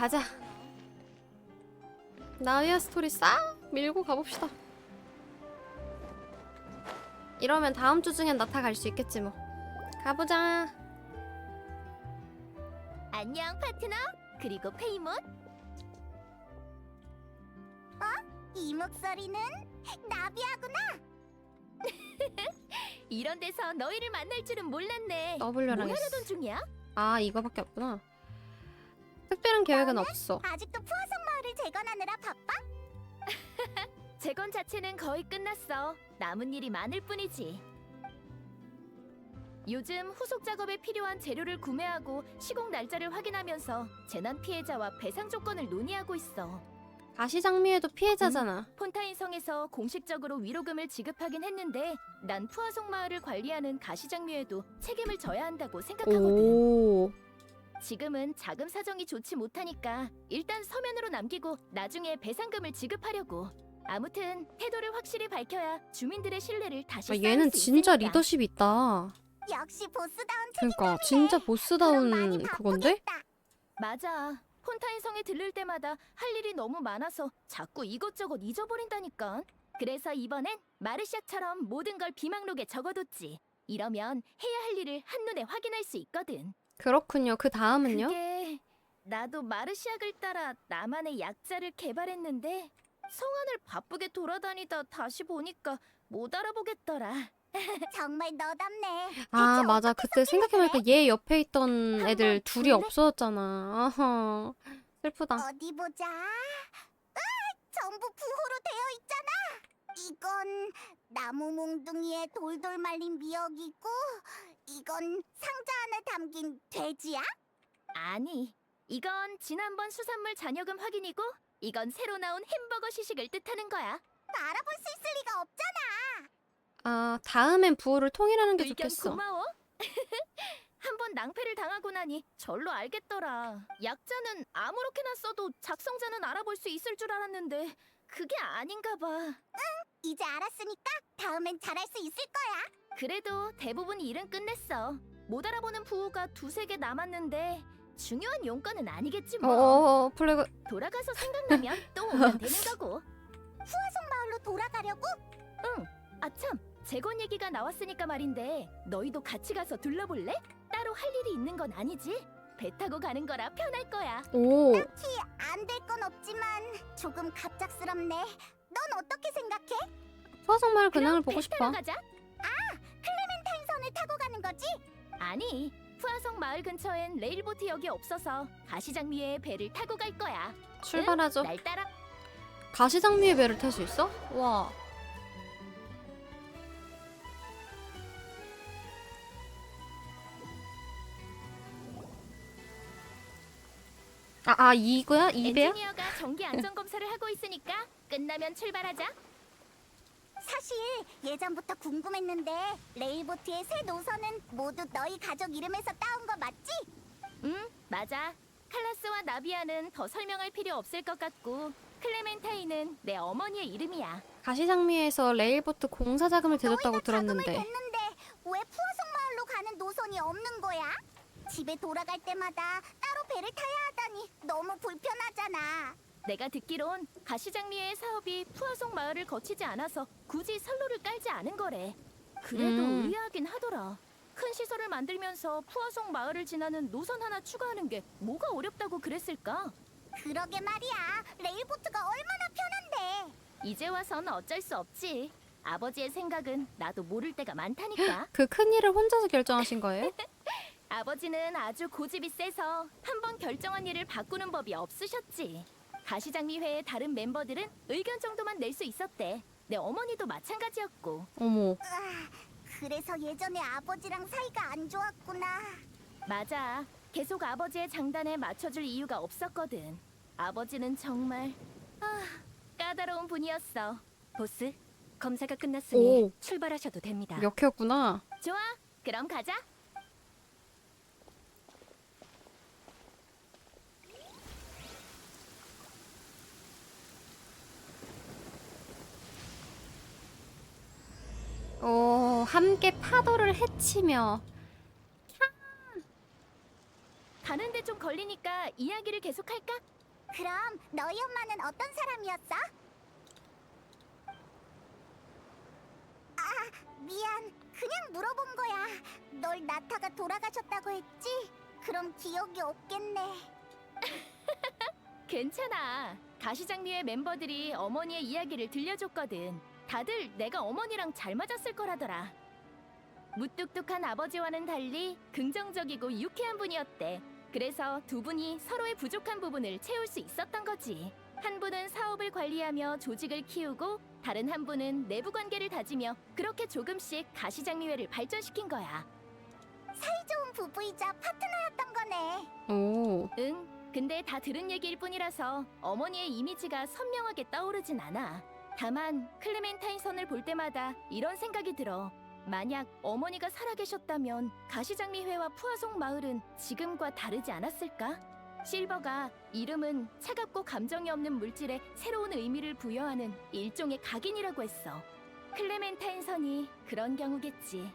가자. 나위아 스토리 싹 밀고 가봅시다. 이러면 다음 주 중엔 나타 갈 수 있겠지 뭐. 가보자. 안녕 파트너. 그리고 페이몬. 이 목소리는 나비야구나. 이런 데서 너희를 만날 줄은 몰랐네. W랑 뭘 S. 하려던 중이야? 아, 이거밖에 없구나. 특별한 계획은 없어. 아직도 푸아성 마을을 재건하느라 바빠? 재건 자체는 거의 끝났어. 남은 일이 많을 뿐이지. 요즘 후속 작업에 필요한 재료를 구매하고 시공 날짜를 확인하면서 재난 피해자와 배상 조건을 논의하고 있어. 가시장미에도 피해자잖아. 폰타인 성에서 공식적으로 위로금을 지급하긴 했는데 난 푸아송 마을을 관리하는 가시장묘에도 책임을 져야 한다고 생각하거든. 오. 지금은 자금 사정이 좋지 못하니까 일단 서면으로 남기고 나중에 배상금을 지급하려고. 아무튼 태도를 확실히 밝혀야 주민들의 신뢰를 다시 아, 쌓을 얘는 수 진짜 있으니까. 리더십 있다. 역시 보스다운 그러니까 책임감이네. 진짜 그럼 보스다운 많이 그건데? 바쁘겠다. 맞아. 폰타인 성에 들를 때마다 할 일이 너무 많아서 자꾸 이것저것 잊어버린다니까. 그래서 이번엔 마르샤처럼 모든 걸 비망록에 적어뒀지. 이러면 해야 할 일을 한눈에 확인할 수 있거든. 그렇군요. 그 다음은요? 그게 나도 마르시악을 따라 나만의 약자를 개발했는데 성안을 바쁘게 돌아다니다 다시 보니까 못 알아보겠더라. 정말 너답네. 아, 대체 맞아. 어떻게 그때 생각해보니까 얘 옆에 있던 한번 애들 둘이 볼래? 없어졌잖아. 아하. 슬프다. 어디 보자. 전부 부호로 되어 있잖아. 이건 나무 몽둥이에 돌돌 말린 미역이고, 이건 상자 안에 담긴 돼지야? 아니, 이건 지난번 수산물 잔여금 확인이고 이건 새로 나온 햄버거 시식을 뜻하는 거야. 알아볼 수 있을 리가 없잖아. 아, 다음엔 부호를 통일하는 게 의견 좋겠어. 고마워. 한번 낭패를 당하고 나니 절로 알겠더라. 약자는 아무렇게나 써도 작성자는 알아볼 수 있을 줄 알았는데 그게 아닌가 봐. 이제 알았으니까 다음엔 잘할 수 있을 거야. 그래도 대부분 일은 끝냈어. 못 알아보는 부호가 두세 개 남았는데 중요한 용건은 아니겠지 뭐. 어어어, 플래그. 돌아가서 생각나면 또 오면 되는 거고. 푸아송 마을로 돌아가려고? 아참, 재건 얘기가 나왔으니까 말인데 너희도 같이 가서 둘러볼래? 따로 할 일이 있는 건 아니지? 배 타고 가는 거라 편할 거야. 오. 딱히 안 될 건 없지만 조금 갑작스럽네. 넌 어떻게 생각해? 수화성마을 근황을 그럼 보고 배 싶어. 타러 가자. 클레멘타인선을 타고 가는 거지? 아니, 푸아성 마을 근처엔 레일보트 역이 없어서 가시장미에 배를 타고 갈 거야. 출발하죠. 날 따라. 가시장미의 배를 탈 수 있어? 와. 이거야? 이 배야? 엔지니어가 정기 안전 검사를 하고 있으니까 끝나면 출발하자. 사실 예전부터 궁금했는데 레일보트의 새 노선은 모두 너희 가족 이름에서 따온 거 맞지? 응, 맞아. 칼라스와 나비아는 더 설명할 필요 없을 것 같고 클레멘타인은 내 어머니의 이름이야. 가시장미에서 레일보트 공사 자금을 대줬다고 자금을 들었는데. 댔는데 왜 푸어송 마을로 가는 노선이 없는 거야? 집에 돌아갈 때마다 따로 배를 타야 하다니 너무 불편하잖아. 내가 듣기론 가시장미의 사업이 푸아송 마을을 거치지 않아서 굳이 선로를 깔지 않은 거래. 그래도 의아하긴 하더라. 큰 시설을 만들면서 푸아송 마을을 지나는 노선 하나 추가하는 게 뭐가 어렵다고 그랬을까? 그러게 말이야. 레일보트가 얼마나 편한데. 이제 와선 어쩔 수 없지. 아버지의 생각은 나도 모를 때가 많다니까. 그 큰일을 혼자서 결정하신 거예요? 아버지는 아주 고집이 세서 한 번 결정한 일을 바꾸는 법이 없으셨지. 가시장미회의 다른 멤버들은 의견 정도만 낼 수 있었대. 내 어머니도 마찬가지였고. 어머. 그래서 예전에 아버지랑 사이가 안 좋았구나. 맞아. 계속 아버지의 장단에 맞춰줄 이유가 없었거든. 아버지는 정말 까다로운 분이었어. 보스, 검사가 끝났으니 오. 출발하셔도 됩니다. 역해였구나. 좋아, 그럼 가자. 함께 파도를 헤치며. 가는데 좀 걸리니까 이야기를 계속할까? 그럼 너희 엄마는 어떤 사람이었어? 아, 미안. 그냥 물어본 거야. 널 나타가 돌아가셨다고 했지? 그럼 기억이 없겠네. 괜찮아. 가시장미회 멤버들이 어머니의 이야기를 들려줬거든. 다들 내가 어머니랑 잘 맞았을 거라더라. 무뚝뚝한 아버지와는 달리 긍정적이고 유쾌한 분이었대. 그래서 두 분이 서로의 부족한 부분을 채울 수 있었던 거지. 한 분은 사업을 관리하며 조직을 키우고 다른 한 분은 내부 관계를 다지며 그렇게 조금씩 가시장미회를 발전시킨 거야. 사이좋은 부부이자 파트너였던 거네. 오. 응, 근데 다 들은 얘기일 뿐이라서 어머니의 이미지가 선명하게 떠오르진 않아. 다만 클레멘타인 선을 볼 때마다 이런 생각이 들어. 만약 어머니가 살아계셨다면 가시장미회와 푸아송 마을은 지금과 다르지 않았을까? 실버가 이름은 차갑고 감정이 없는 물질에 새로운 의미를 부여하는 일종의 각인이라고 했어. 클레멘타인 선이 그런 경우겠지.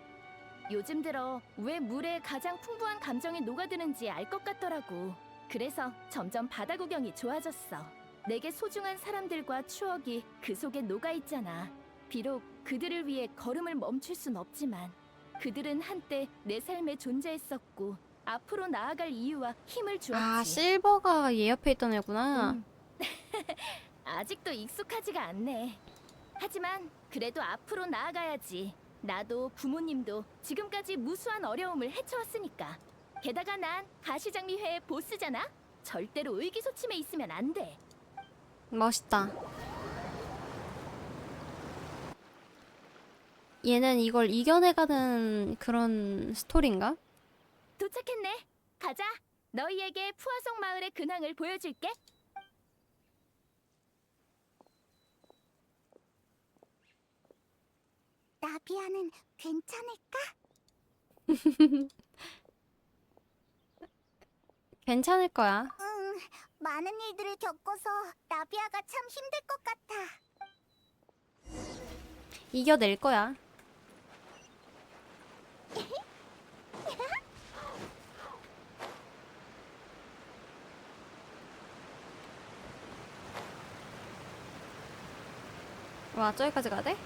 요즘 들어 왜 물에 가장 풍부한 감정이 녹아드는지 알 것 같더라고. 그래서 점점 바다 구경이 좋아졌어. 내게 소중한 사람들과 추억이 그 속에 녹아있잖아. 비록 그들을 위해 걸음을 멈출 순 없지만 그들은 한때 내 삶에 존재했었고 앞으로 나아갈 이유와 힘을 주었지. 아, 실버가 얘 옆에 있던 애구나. 아직도 익숙하지가 않네. 하지만 그래도 앞으로 나아가야지. 나도 부모님도 지금까지 무수한 어려움을 헤쳐왔으니까. 게다가 난 가시장미회의 보스잖아. 절대로 의기소침해 있으면 안 돼. 멋있다. 얘는 이걸 이겨내가는 그런 스토리인가? 도착했네. 가자. 너희에게 푸아송 마을의 근황을 보여줄게. 나비아는 괜찮을까? 괜찮을 거야. 응, 많은 일들을 겪어서 나비아가 참 힘들 것 같아. 이겨낼 거야. 와, 저기까지 가야 돼?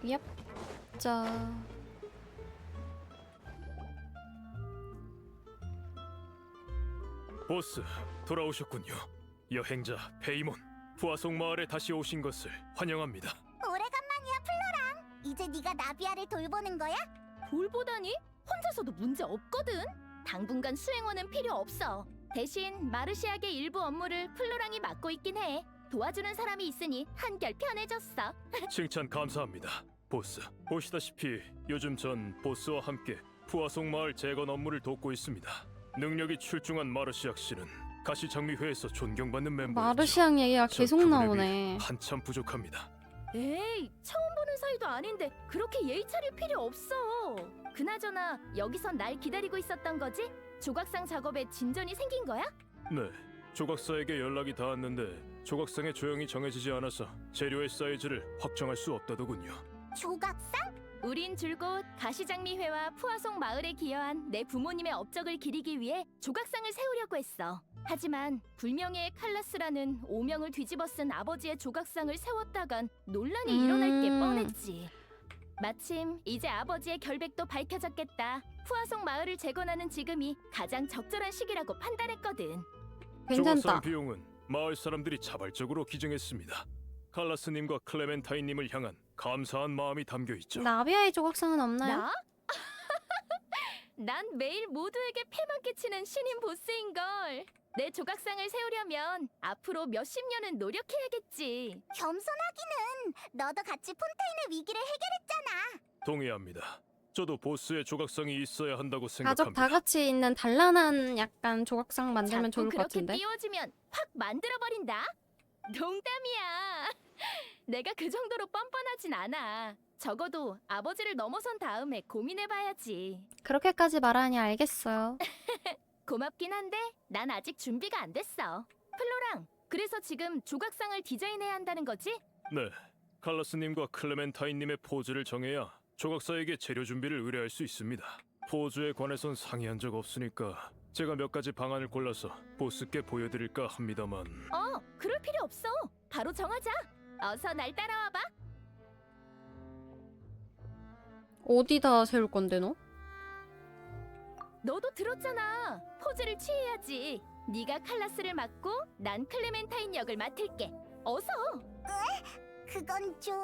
얍. 자. 보스, 돌아오셨군요. 여행자 페이몬, 푸아송 마을에 다시 오신 것을 환영합니다. 오래간만이야, 플로랑. 이제 네가 나비아를 돌보는 거야? 돌보다니? 혼자서도 문제 없거든. 당분간 수행원은 필요 없어. 대신 마르시아의 일부 업무를 플로랑이 맡고 있긴 해. 도와주는 사람이 있으니 한결 편해졌어. 칭찬 감사합니다. 보스, 보시다시피 요즘 전 보스와 함께 푸아송 마을 재건 업무를 돕고 있습니다. 능력이 출중한 마르시악 씨는 가시장미회에서 존경받는 멤버였죠. 마르시앙 얘기가 저 계속 그분에 나오네. 비해 한참 부족합니다. 에이, 처음 보는 사이도 아닌데 그렇게 예의 차릴 필요 없어. 그나저나 여기선 날 기다리고 있었던 거지? 조각상 작업에 진전이 생긴 거야? 네, 조각사에게 연락이 닿았는데 조각상의 조형이 정해지지 않아서 재료의 사이즈를 확정할 수 없다더군요. 조각상? 우린 줄곧 가시장미회와 푸아송 마을에 기여한 내 부모님의 업적을 기리기 위해 조각상을 세우려고 했어. 하지만 불명예의 칼라스라는 오명을 뒤집어 쓴 아버지의 조각상을 세웠다간 논란이 일어날 게 뻔했지. 마침 이제 아버지의 결백도 밝혀졌겠다. 푸아송 마을을 재건하는 지금이 가장 적절한 시기라고 판단했거든. 괜찮다. 조각상 비용은 마을 사람들이 자발적으로 기증했습니다. 칼라스님과 클레멘타인님을 향한 감사한 마음이 담겨 있죠. 나비아의 조각상은 없나요? 나? 난 매일 모두에게 패만 끼치는 신인 보스인걸. 내 조각상을 세우려면 앞으로 몇십 년은 노력해야겠지. 겸손하기는. 너도 같이 폰테인의 위기를 해결했잖아. 동의합니다. 저도 보스의 조각상이 있어야 한다고 가족 생각합니다. 다 같이 있는 단란한 약간 조각상 만들면 자꾸 좋을 것 그렇게 같은데. 띄워주면 확 만들어버린다. 농담이야. 내가 그 정도로 뻔뻔하진 않아. 적어도 아버지를 넘어선 다음에 고민해봐야지. 그렇게까지 말하니 알겠어요. 고맙긴 한데 난 아직 준비가 안 됐어. 플로랑, 그래서 지금 조각상을 디자인해야 한다는 거지? 네, 칼라스님과 클레멘타인님의 포즈를 정해야 조각사에게 재료 준비를 의뢰할 수 있습니다. 포즈에 관해선 상의한 적 없으니까 제가 몇 가지 방안을 골라서 보스께 보여드릴까 합니다만. 그럴 필요 없어. 바로 정하자. 어서 날 따라와봐. 어디다 세울 건데 너? 너도 들었잖아. 포즈를 취해야지. 네가 칼라스를 맡고 난 클레멘타인 역을 맡을게. 어서. 그건 좀...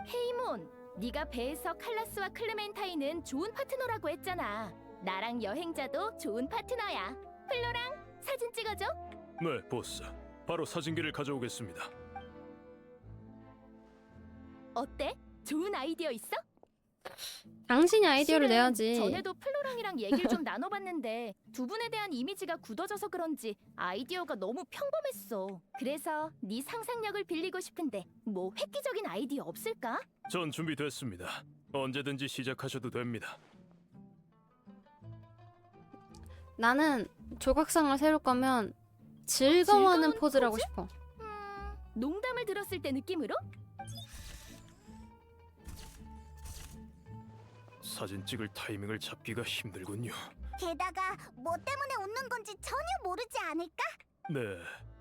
헤이몬, 네가 배에서 칼라스와 클레멘타인은 좋은 파트너라고 했잖아. 나랑 여행자도 좋은 파트너야. 플로랑 사진 찍어줘. 네, 보스. 바로 사진기를 가져오겠습니다. 어때? 좋은 아이디어 있어? 당신이 아이디어를 실은 내야지. 전에도 플로랑이랑 얘기를 좀 나눠봤는데 두 분에 대한 이미지가 굳어져서 그런지 아이디어가 너무 평범했어. 그래서 네 상상력을 빌리고 싶은데 뭐 획기적인 아이디어 없을까? 전 준비됐습니다. 언제든지 시작하셔도 됩니다. 나는 조각상을 세울 거면 즐거워하는 즐거운 포즈라고 포즈? 싶어. 농담을 들었을 때 느낌으로? 사진 찍을 타이밍을 잡기가 힘들군요. 게다가 뭐 때문에 웃는 건지 전혀 모르지 않을까? 네,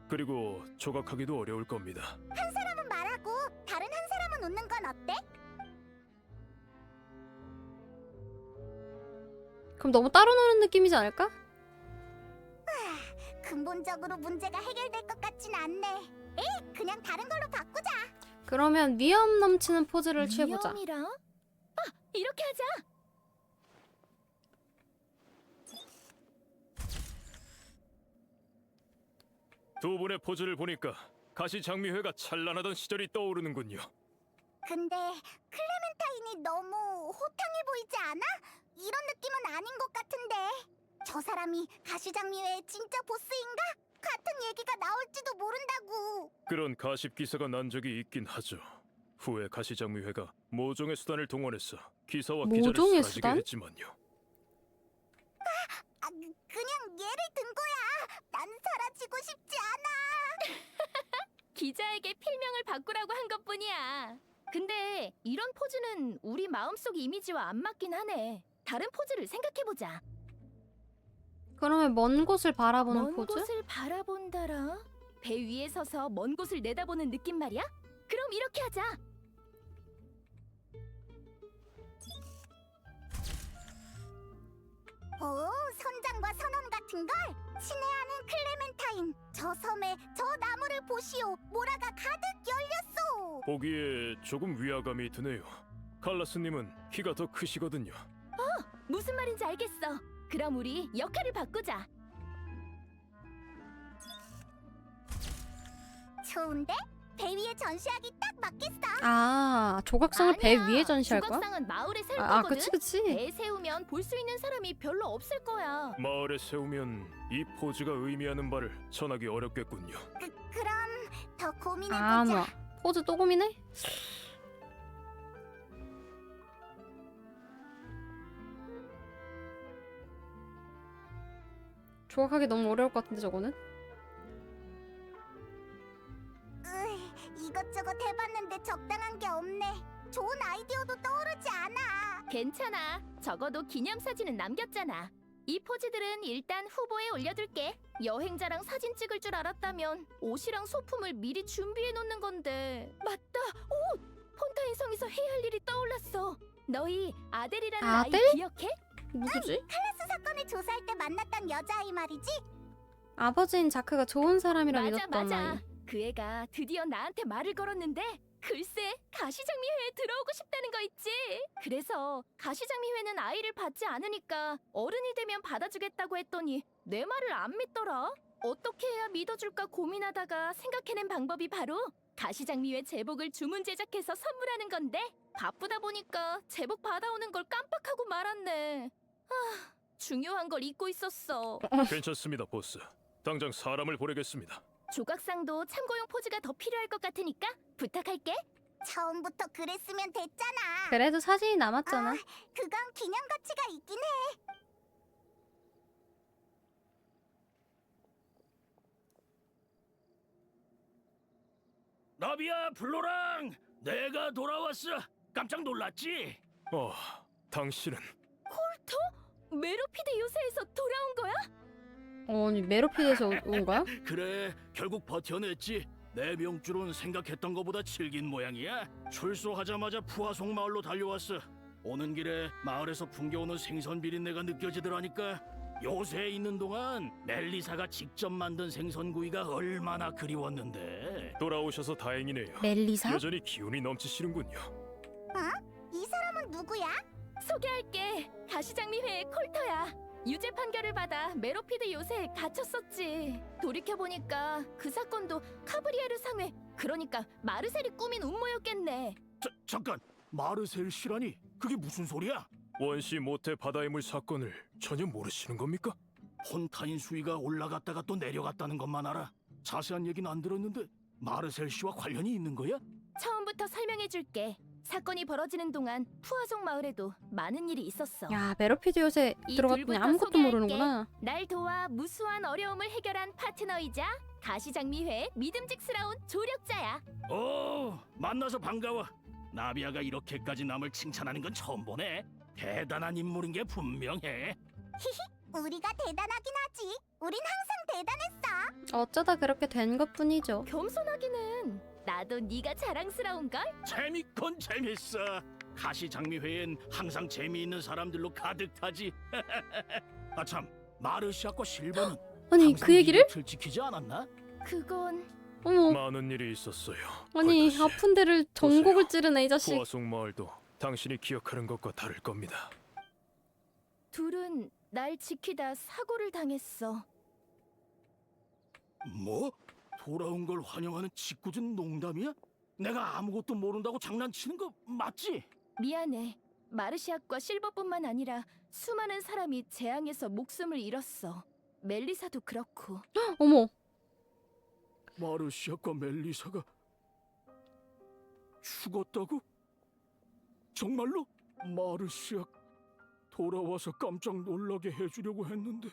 그리고 조각하기도 어려울 겁니다. 한 사람은 말하고 다른 한 사람은 웃는 건 어때? 그럼 너무 따로 노는 느낌이지 않을까? 근본적으로 문제가 해결될 것 같진 않네. 에이, 그냥 다른 걸로 바꾸자. 그러면 위험 넘치는 포즈를 취해보자. 위험이라? 이렇게 하자. 두 분의 포즈를 보니까 가시장미회가 찬란하던 시절이 떠오르는군요. 근데 클레멘타인이 너무 호탕해 보이지 않아? 이런 느낌은 아닌 것 같은데. 저 사람이 가시장미회의 진짜 보스인가? 같은 얘기가 나올지도 모른다고. 그런 가십 기사가 난 적이 있긴 하죠. 후에 가시장미회가 모종의 수단을 동원해서 기사와 기자를 모종의 사라지게 수단? 했지만요. 그냥 예를 든 거야. 난 사라지고 싶지 않아. 기자에게 필명을 바꾸라고 한 것뿐이야. 근데 이런 포즈는 우리 마음속 이미지와 안 맞긴 하네. 다른 포즈를 생각해보자. 그러면 먼 곳을 바라보는 먼 포즈? 곳을 바라본다라? 배 위에 서서 먼 곳을 내다보는 느낌 말이야? 그럼 이렇게 하자. 오, 선장과 선원 같은 걸? 친애하는 클레멘타인. 저 섬에 저 나무를 보시오. 모라가 가득 열렸소. 보기에 조금 위화감이 드네요. 칼라스님은 키가 더 크시거든요. 무슨 말인지 알겠어. 그럼 우리 역할을 바꾸자. 좋은데? 배 위에 전시하기 딱 맞겠어. 아, 조각상을 배 아니야. 위에 전시할 거야? 조각상은 마을에 살 아, 거거든. 그치 그치. 배에 세우면 볼 수 있는 사람이 별로 없을 거야. 마을에 세우면 이 포즈가 의미하는 바를 전하기 어렵겠군요. 그럼 더 고민해보자. 아, 뭐 포즈 또 고민해? 조각하기 너무 어려울 것 같은데 저거는? 이것저것 해봤는데 적당한 게 없네. 좋은 아이디어도 떠오르지 않아. 괜찮아. 적어도 기념사진은 남겼잖아. 이 포즈들은 일단 후보에 올려둘게. 여행자랑 사진 찍을 줄 알았다면 옷이랑 소품을 미리 준비해 놓는 건데. 맞다. 옷! 폰타인 성에서 해야 할 일이 떠올랐어. 너희 아델이라는 아델? 아이 기억해? 누구지? 클래스 사건을 조사할 때 만났던 여자아이 말이지? 아버지인 자크가 좋은 사람이라 맞아 믿었던 맞아. 아이. 그 애가 드디어 나한테 말을 걸었는데 글쎄 가시장미회에 들어오고 싶다는 거 있지. 그래서 가시장미회는 아이를 받지 않으니까 어른이 되면 받아주겠다고 했더니 내 말을 안 믿더라. 어떻게 해야 믿어줄까 고민하다가 생각해낸 방법이 바로 가시장미회 제복을 주문 제작해서 선물하는 건데 바쁘다 보니까 제복 받아오는 걸 깜빡하고 말았네. 중요한 걸 잊고 있었어. 괜찮습니다, 보스. 당장 사람을 보내겠습니다. 조각상도 참고용 포즈가 더 필요할 것 같으니까 부탁할게. 처음부터 그랬으면 됐잖아. 그래도 사진이 남았잖아. 그건 기념 가치가 있긴 해. 나비야, 플로랑, 내가 돌아왔어. 깜짝 놀랐지? 당신은 메로피드 요새에서 돌아온 거야? 아니 메로피드에서 온 거야? 그래, 결국 버텨냈지. 내 명줄은 생각했던 것보다 질긴 모양이야. 출소하자마자 푸아송 마을로 달려왔어. 오는 길에 마을에서 풍겨오는 생선 비린내가 느껴지더라니까. 요새에 있는 동안 멜리사가 직접 만든 생선구이가 얼마나 그리웠는데. 돌아오셔서 다행이네요. 멜리사? 여전히 기운이 넘치시는군요. 이 사람은 누구야? 소개할게. 가시장미회의 콜터야. 유죄 판결을 받아 메로피드 요새에 갇혔었지. 돌이켜보니까 그 사건도 카브리에르 상회, 그러니까 마르셀이 꾸민 음모였겠네. 잠깐, 마르셀 씨라니? 그게 무슨 소리야? 원시 모태 바다의 물 사건을 전혀 모르시는 겁니까? 폰타인 수위가 올라갔다가 또 내려갔다는 것만 알아. 자세한 얘기는 안 들었는데 마르셀 씨와 관련이 있는 거야? 처음부터 설명해줄게. 사건이 벌어지는 동안 푸아송 마을에도 많은 일이 있었어. 야 메로피드 요새 이 들어갔더니 둘부터 아무것도 소개할게. 모르는구나. 날 도와 무수한 어려움을 해결한 파트너이자 가시장미회의 믿음직스러운 조력자야. 오, 만나서 반가워. 나비아가 이렇게까지 남을 칭찬하는 건 처음 보네. 대단한 인물인 게 분명해. 우리가 대단하긴 하지. 우린 항상 대단했어. 어쩌다 그렇게 된 것뿐이죠. 겸손하기는 나도 네가 자랑스러운걸? 재밌건 재밌어. 가시장미회엔 항상 재미있는 사람들로 가득 타지. 아참, 마르시아과 실버는 아니 항상 그 얘기를? 네 곁을 지키지 않았나? 그건 어머 많은 일이 있었어요. 아니 콜터씨. 아픈 데를 전곡을 찌르네 이 자식. 푸아송 마을도 당신이 기억하는 것과 다를 겁니다. 둘은 날 지키다 사고를 당했어. 뭐? 돌아온 걸 환영하는 짓궂은 농담이야? 내가 아무것도 모른다고 장난치는 거 맞지? 미안해. 마르시아과 실버뿐만 아니라 수많은 사람이 재앙에서 목숨을 잃었어. 멜리사도 그렇고. 어머 마르시아과 멜리사가 죽었다고? 정말로? 마르시아 돌아와서 깜짝 놀라게 해주려고 했는데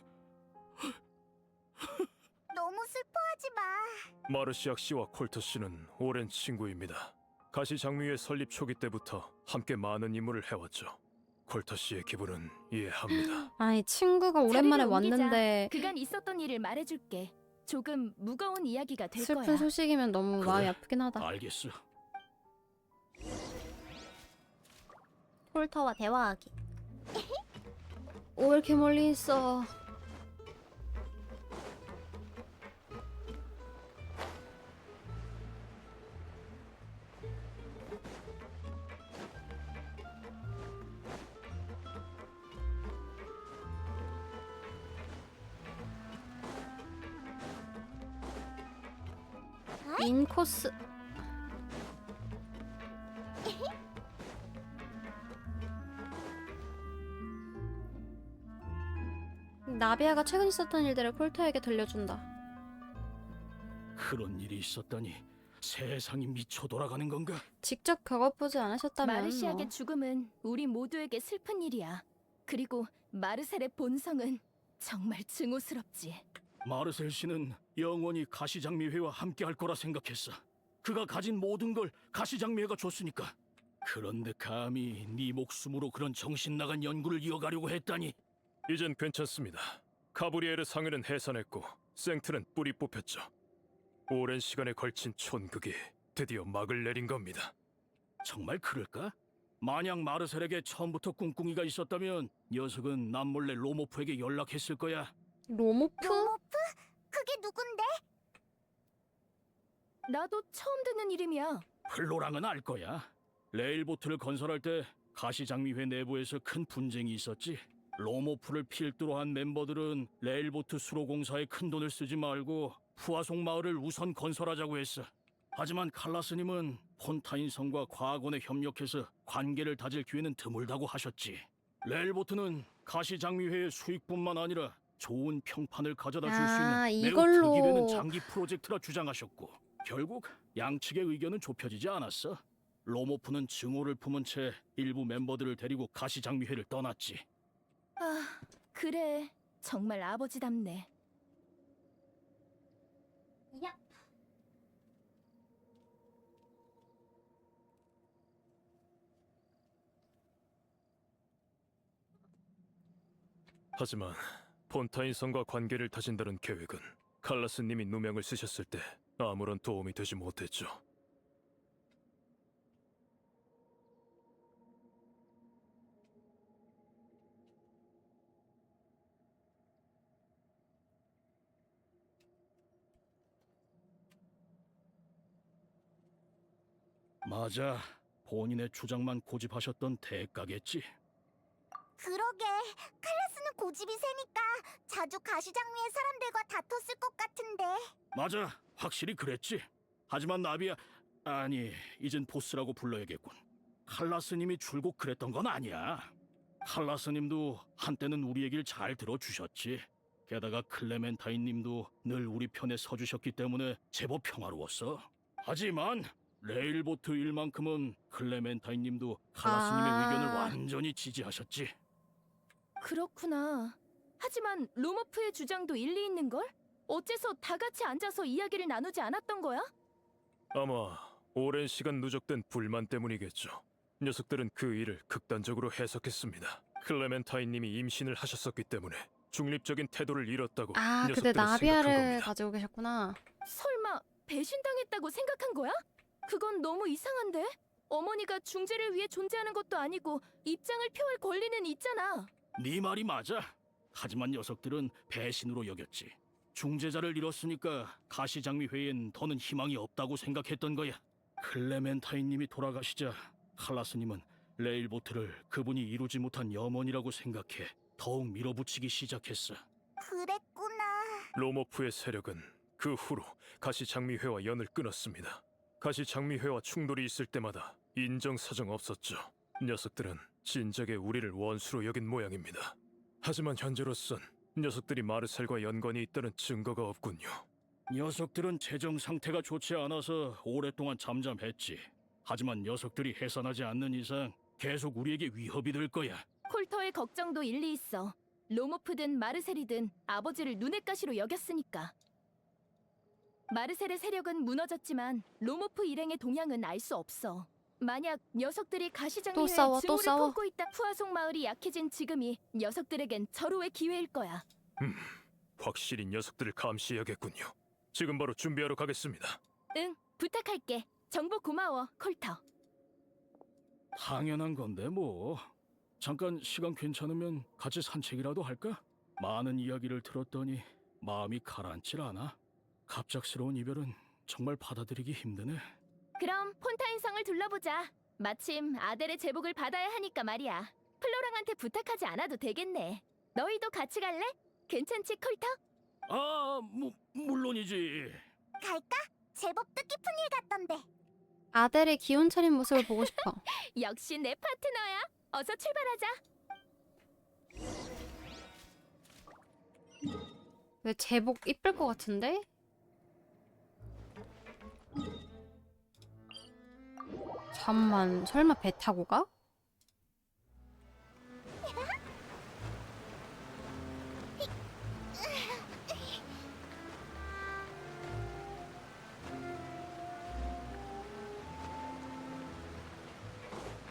너무 슬퍼하지 마. 마르시악 씨와 콜터 씨는 오랜 친구입니다. 가시장미회 설립 초기 때부터 함께 많은 임무를 해왔죠. 콜터 씨의 기분은 이해합니다. 아니 친구가 오랜만에 자리를 옮기자. 왔는데 그간 있었던 일을 말해줄게. 조금 무거운 이야기가 될 슬픈 거야. 소식이면 너무 그래. 마음이 아프긴 하다. 알겠어. 폴터와 대화하기. 왜 이렇게 멀리 있어? 인코스. 나비아가 최근 있었던 일들을 폴터에게 들려준다. 그런 일이 있었다니 세상이 미쳐 돌아가는 건가? 직접 겪어보지 않으셨다면 마르시아의 뭐. 죽음은 우리 모두에게 슬픈 일이야. 그리고 마르셀의 본성은 정말 증오스럽지. 마르셀 씨는 영원히 가시장미회와 함께 할 거라 생각했어. 그가 가진 모든 걸 가시장미회가 줬으니까. 그런데 감히 네 목숨으로 그런 정신 나간 연구를 이어가려고 했다니. 이젠 괜찮습니다. 카브리에르 상회는 해산했고 생트는 뿌리 뽑혔죠. 오랜 시간에 걸친 촌극이 드디어 막을 내린 겁니다. 정말 그럴까? 만약 마르셀에게 처음부터 꿍꿍이가 있었다면 녀석은 남몰래 로모프에게 연락했을 거야. 로모프? 로모프? 그게 누군데? 나도 처음 듣는 이름이야. 플로랑은 알 거야. 레일보트를 건설할 때 가시장미회 내부에서 큰 분쟁이 있었지. 로모프를 필두로 한 멤버들은 레일보트 수로공사에 큰 돈을 쓰지 말고 푸아송 마을을 우선 건설하자고 했어. 하지만 칼라스님은 폰타인 성과 과학원에 협력해서 관계를 다질 기회는 드물다고 하셨지. 레일보트는 가시장미회의 수익뿐만 아니라 좋은 평판을 가져다 줄 수 아, 있는 매우 이걸로. 특이되는 장기 프로젝트라 주장하셨고 결국 양측의 의견은 좁혀지지 않았어. 로모프는 증오를 품은 채 일부 멤버들을 데리고 가시장미회를 떠났지. 아, 그래. 정말 아버지답네. 하지만 폰타인 성과 관계를 다진다는 계획은 칼라스님이 누명을 쓰셨을 때 아무런 도움이 되지 못했죠. 맞아. 본인의 주장만 고집하셨던 대가겠지. 그러게, 칼라스는 고집이 세니까 자주 가시장미의 사람들과 다퉜을 것 같은데. 맞아. 확실히 그랬지. 하지만 나비야, 아니, 이젠 보스라고 불러야겠군. 칼라스님이 줄곧 그랬던 건 아니야. 칼라스님도 한때는 우리 얘기를 잘 들어주셨지. 게다가 클레멘타인님도 늘 우리 편에 서주셨기 때문에 제법 평화로웠어. 하지만 레일보트 일만큼은 클레멘타인님도 칼라스님의 아. 의견을 완전히 지지하셨지. 그렇구나. 하지만 로모프의 주장도 일리 있는 걸? 어째서 다 같이 앉아서 이야기를 나누지 않았던 거야? 아마 오랜 시간 누적된 불만 때문이겠죠. 녀석들은 그 일을 극단적으로 해석했습니다. 클레멘타인님이 임신을 하셨었기 때문에 중립적인 태도를 잃었다고 아, 근데 녀석들은 생각한 나비아를 겁니다. 가지고 계셨구나. 설마 배신당했다고 생각한 거야? 그건 너무 이상한데? 어머니가 중재를 위해 존재하는 것도 아니고 입장을 표할 권리는 있잖아. 네 말이 맞아. 하지만 녀석들은 배신으로 여겼지. 중재자를 잃었으니까 가시장미회엔 더는 희망이 없다고 생각했던 거야. 클레멘타인님이 돌아가시자 칼라스님은 레일보트를 그분이 이루지 못한 염원이라고 생각해 더욱 밀어붙이기 시작했어. 그랬구나. 로모프의 세력은 그 후로 가시장미회와 연을 끊었습니다. 가시장미회와 충돌이 있을 때마다 인정사정 없었죠. 녀석들은 진작에 우리를 원수로 여긴 모양입니다. 하지만 현재로선 녀석들이 마르셀과 연관이 있다는 증거가 없군요. 녀석들은 재정 상태가 좋지 않아서 오랫동안 잠잠했지. 하지만 녀석들이 해산하지 않는 이상 계속 우리에게 위협이 될 거야. 콜터의 걱정도 일리 있어. 로모프든 마르셀이든 아버지를 눈엣 가시로 여겼으니까. 마르셀의 세력은 무너졌지만 로모프 일행의 동향은 알 수 없어. 만약 녀석들이 또 가시장미회에 싸워, 또 증오를 싸워. 품고 있다 푸아송 마을이 약해진 지금이 녀석들에겐 절호의 기회일 거야. 확실히 녀석들을 감시해야겠군요. 지금 바로 준비하러 가겠습니다. 응, 부탁할게. 정보 고마워, 콜터. 당연한 건데 뭐. 잠깐 시간 괜찮으면 같이 산책이라도 할까? 많은 이야기를 들었더니 마음이 가라앉질 않아. 갑작스러운 이별은 정말 받아들이기 힘드네. 그럼 폰타인성을 둘러보자. 마침 아델의 제복을 받아야 하니까 말이야. 플로랑한테 부탁하지 않아도 되겠네. 너희도 같이 갈래? 괜찮지, 콜터? 물론이지. 갈까? 제법 뜻깊은 일 같던데. 아델의 기운 차린 모습을 보고 싶어. 역시 내 파트너야. 어서 출발하자. 왜 제복 이쁠 것 같은데? 잠만, 설마 배 타고 가?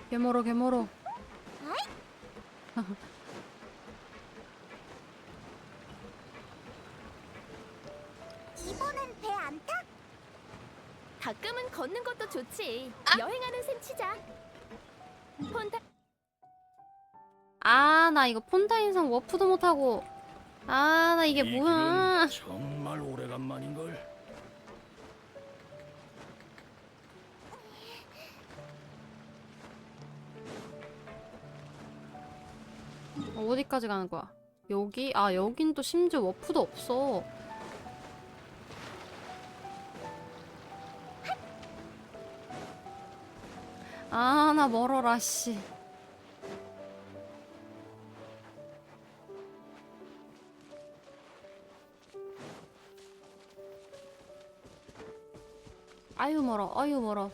괴물어, 괴물어. 이번엔 배 안 타? 가끔은 걷는 것도 좋지. 여행하는 셈 치자. 폰타 아, 나 이거 폰타인성 워프도 못하고. 아, 나 이게 이 뭐야. 길은 정말 오래간만인걸. 어디까지 가는 거야? 여기? 아, 여긴 또 심지어 워프도 없어. 아, 나 멀어라, 씨. 아유, 멀어, 아유, 멀어.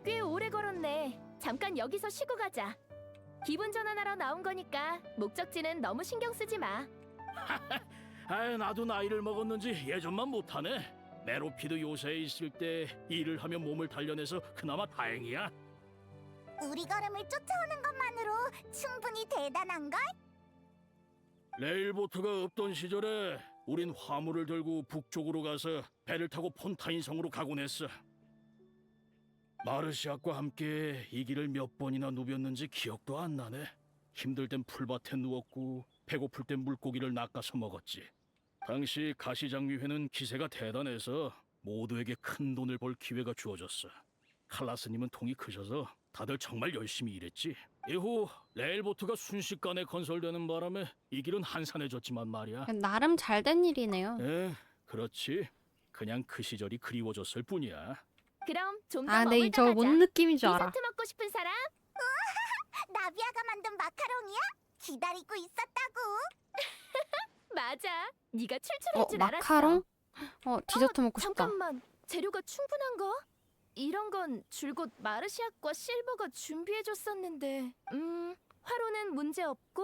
꽤 오래 걸었네. 잠깐 여기서 쉬고 가자. 기분 전환하러 나온 거니까 목적지는 너무 신경 쓰지 마. 아이, 나도 나이를 먹었는지 예전만 못하네. 메로피드 요새에 있을 때 일을 하며 몸을 단련해서 그나마 다행이야. 우리 걸음을 쫓아오는 것만으로 충분히 대단한걸? 레일보트가 없던 시절에 우린 화물을 들고 북쪽으로 가서 배를 타고 폰타인 성으로 가곤 했어. 마르시악과 함께 이 길을 몇 번이나 누볐는지 기억도 안 나네. 힘들 땐 풀밭에 누웠고 배고플 땐 물고기를 낚아서 먹었지. 당시 가시장미회는 기세가 대단해서 모두에게 큰 돈을 벌 기회가 주어졌어. 칼라스님은 통이 크셔서 다들 정말 열심히 일했지. 이후 레일보트가 순식간에 건설되는 바람에 이 길은 한산해졌지만 말이야. 나름 잘 된 일이네요. 그렇지. 그냥 그 시절이 그리워졌을 뿐이야. 그럼 좀 더 아, 근데 머물다 저거 뭔 가자. 느낌인 줄 알아. 디저트 먹고 싶은 사람? 나비아가 만든 마카롱이야? 기다리고 있었다고. 맞아. 네가 출출할 줄 알았어. 마카롱? 디저트 먹고 싶다. 잠깐만. 재료가 충분한가? 이런 건 줄곧 마르시악과 실버가 준비해줬었는데. 화로는 문제 없고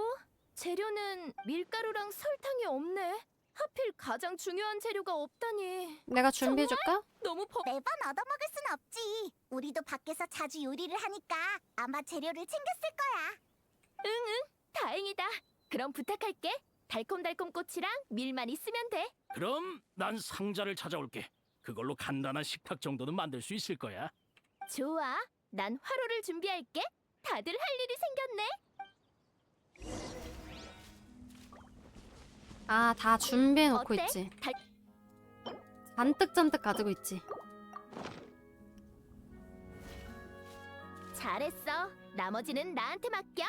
재료는 밀가루랑 설탕이 없네. 하필 가장 중요한 재료가 없다니. 내가 준비해줄까? 너무 매번 얻어먹을 순 없지. 우리도 밖에서 자주 요리를 하니까 아마 재료를 챙겼을 거야. 다행이다. 그럼 부탁할게. 달콤달콤 꽃이랑 밀만 있으면 돼. 그럼 난 상자를 찾아올게. 그걸로 간단한 식탁 정도는 만들 수 있을 거야. 좋아. 난 화로를 준비할게. 다들 할 일이 생겼네. 아, 다 준비해놓고 어때? 있지. 잔뜩 가지고 있지. 잘했어. 나머지는 나한테 맡겨.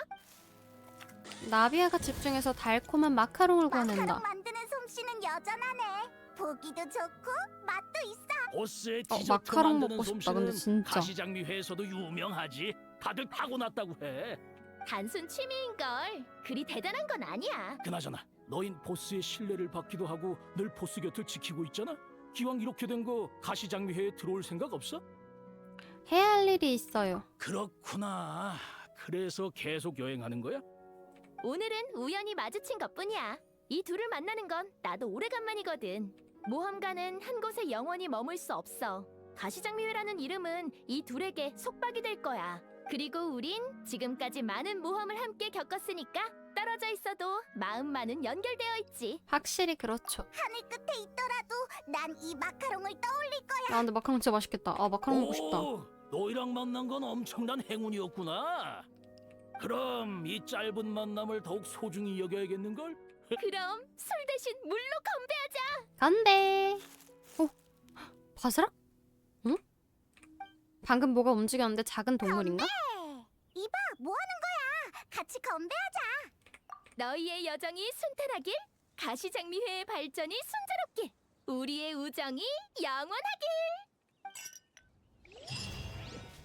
나비아가 집중해서 달콤한 마카롱을 구워낸다. 마카롱 만드는 솜씨는 여전하네. 보기도 좋고 맛도 있어. 보스의 어, 디저트 마카롱 만드는 먹고 싶다, 솜씨는 근데 진짜. 가시장미회에서도 유명하지. 다들 타고났다고 해. 단순 취미인걸. 그리 대단한 건 아니야. 그나저나 너흰 보스의 신뢰를 받기도 하고 늘 보스 곁을 지키고 있잖아. 기왕 이렇게 된 거 가시장미회에 들어올 생각 없어? 해야 할 일이 있어요. 그렇구나. 그래서 계속 여행하는 거야? 오늘은 우연히 마주친 것뿐이야. 이 둘을 만나는 건 나도 오래간만이거든. 모험가는 한 곳에 영원히 머물 수 없어. 가시장미회라는 이름은 이 둘에게 속박이 될 거야. 그리고 우린 지금까지 많은 모험을 함께 겪었으니까 떨어져 있어도 마음만은 연결되어 있지. 확실히 그렇죠. 하늘 끝에 있더라도 난 이 마카롱을 떠올릴 거야. 아, 근데 마카롱 진짜 맛있겠다. 아, 마카롱 먹고 싶다. 너희랑 만난 건 엄청난 행운이었구나. 그럼 이 짧은 만남을 더욱 소중히 여겨야겠는걸? 그럼 술 대신 물로 건배하자. 간대. 바스락? 응? 방금 뭐가 움직였는데 작은 동물인가? 이봐, 뭐 하는 거야? 같이 건배하자. 너희의 여정이 순탄하길, 가시장미회의 발전이 순조롭길, 우리의 우정이 영원하길.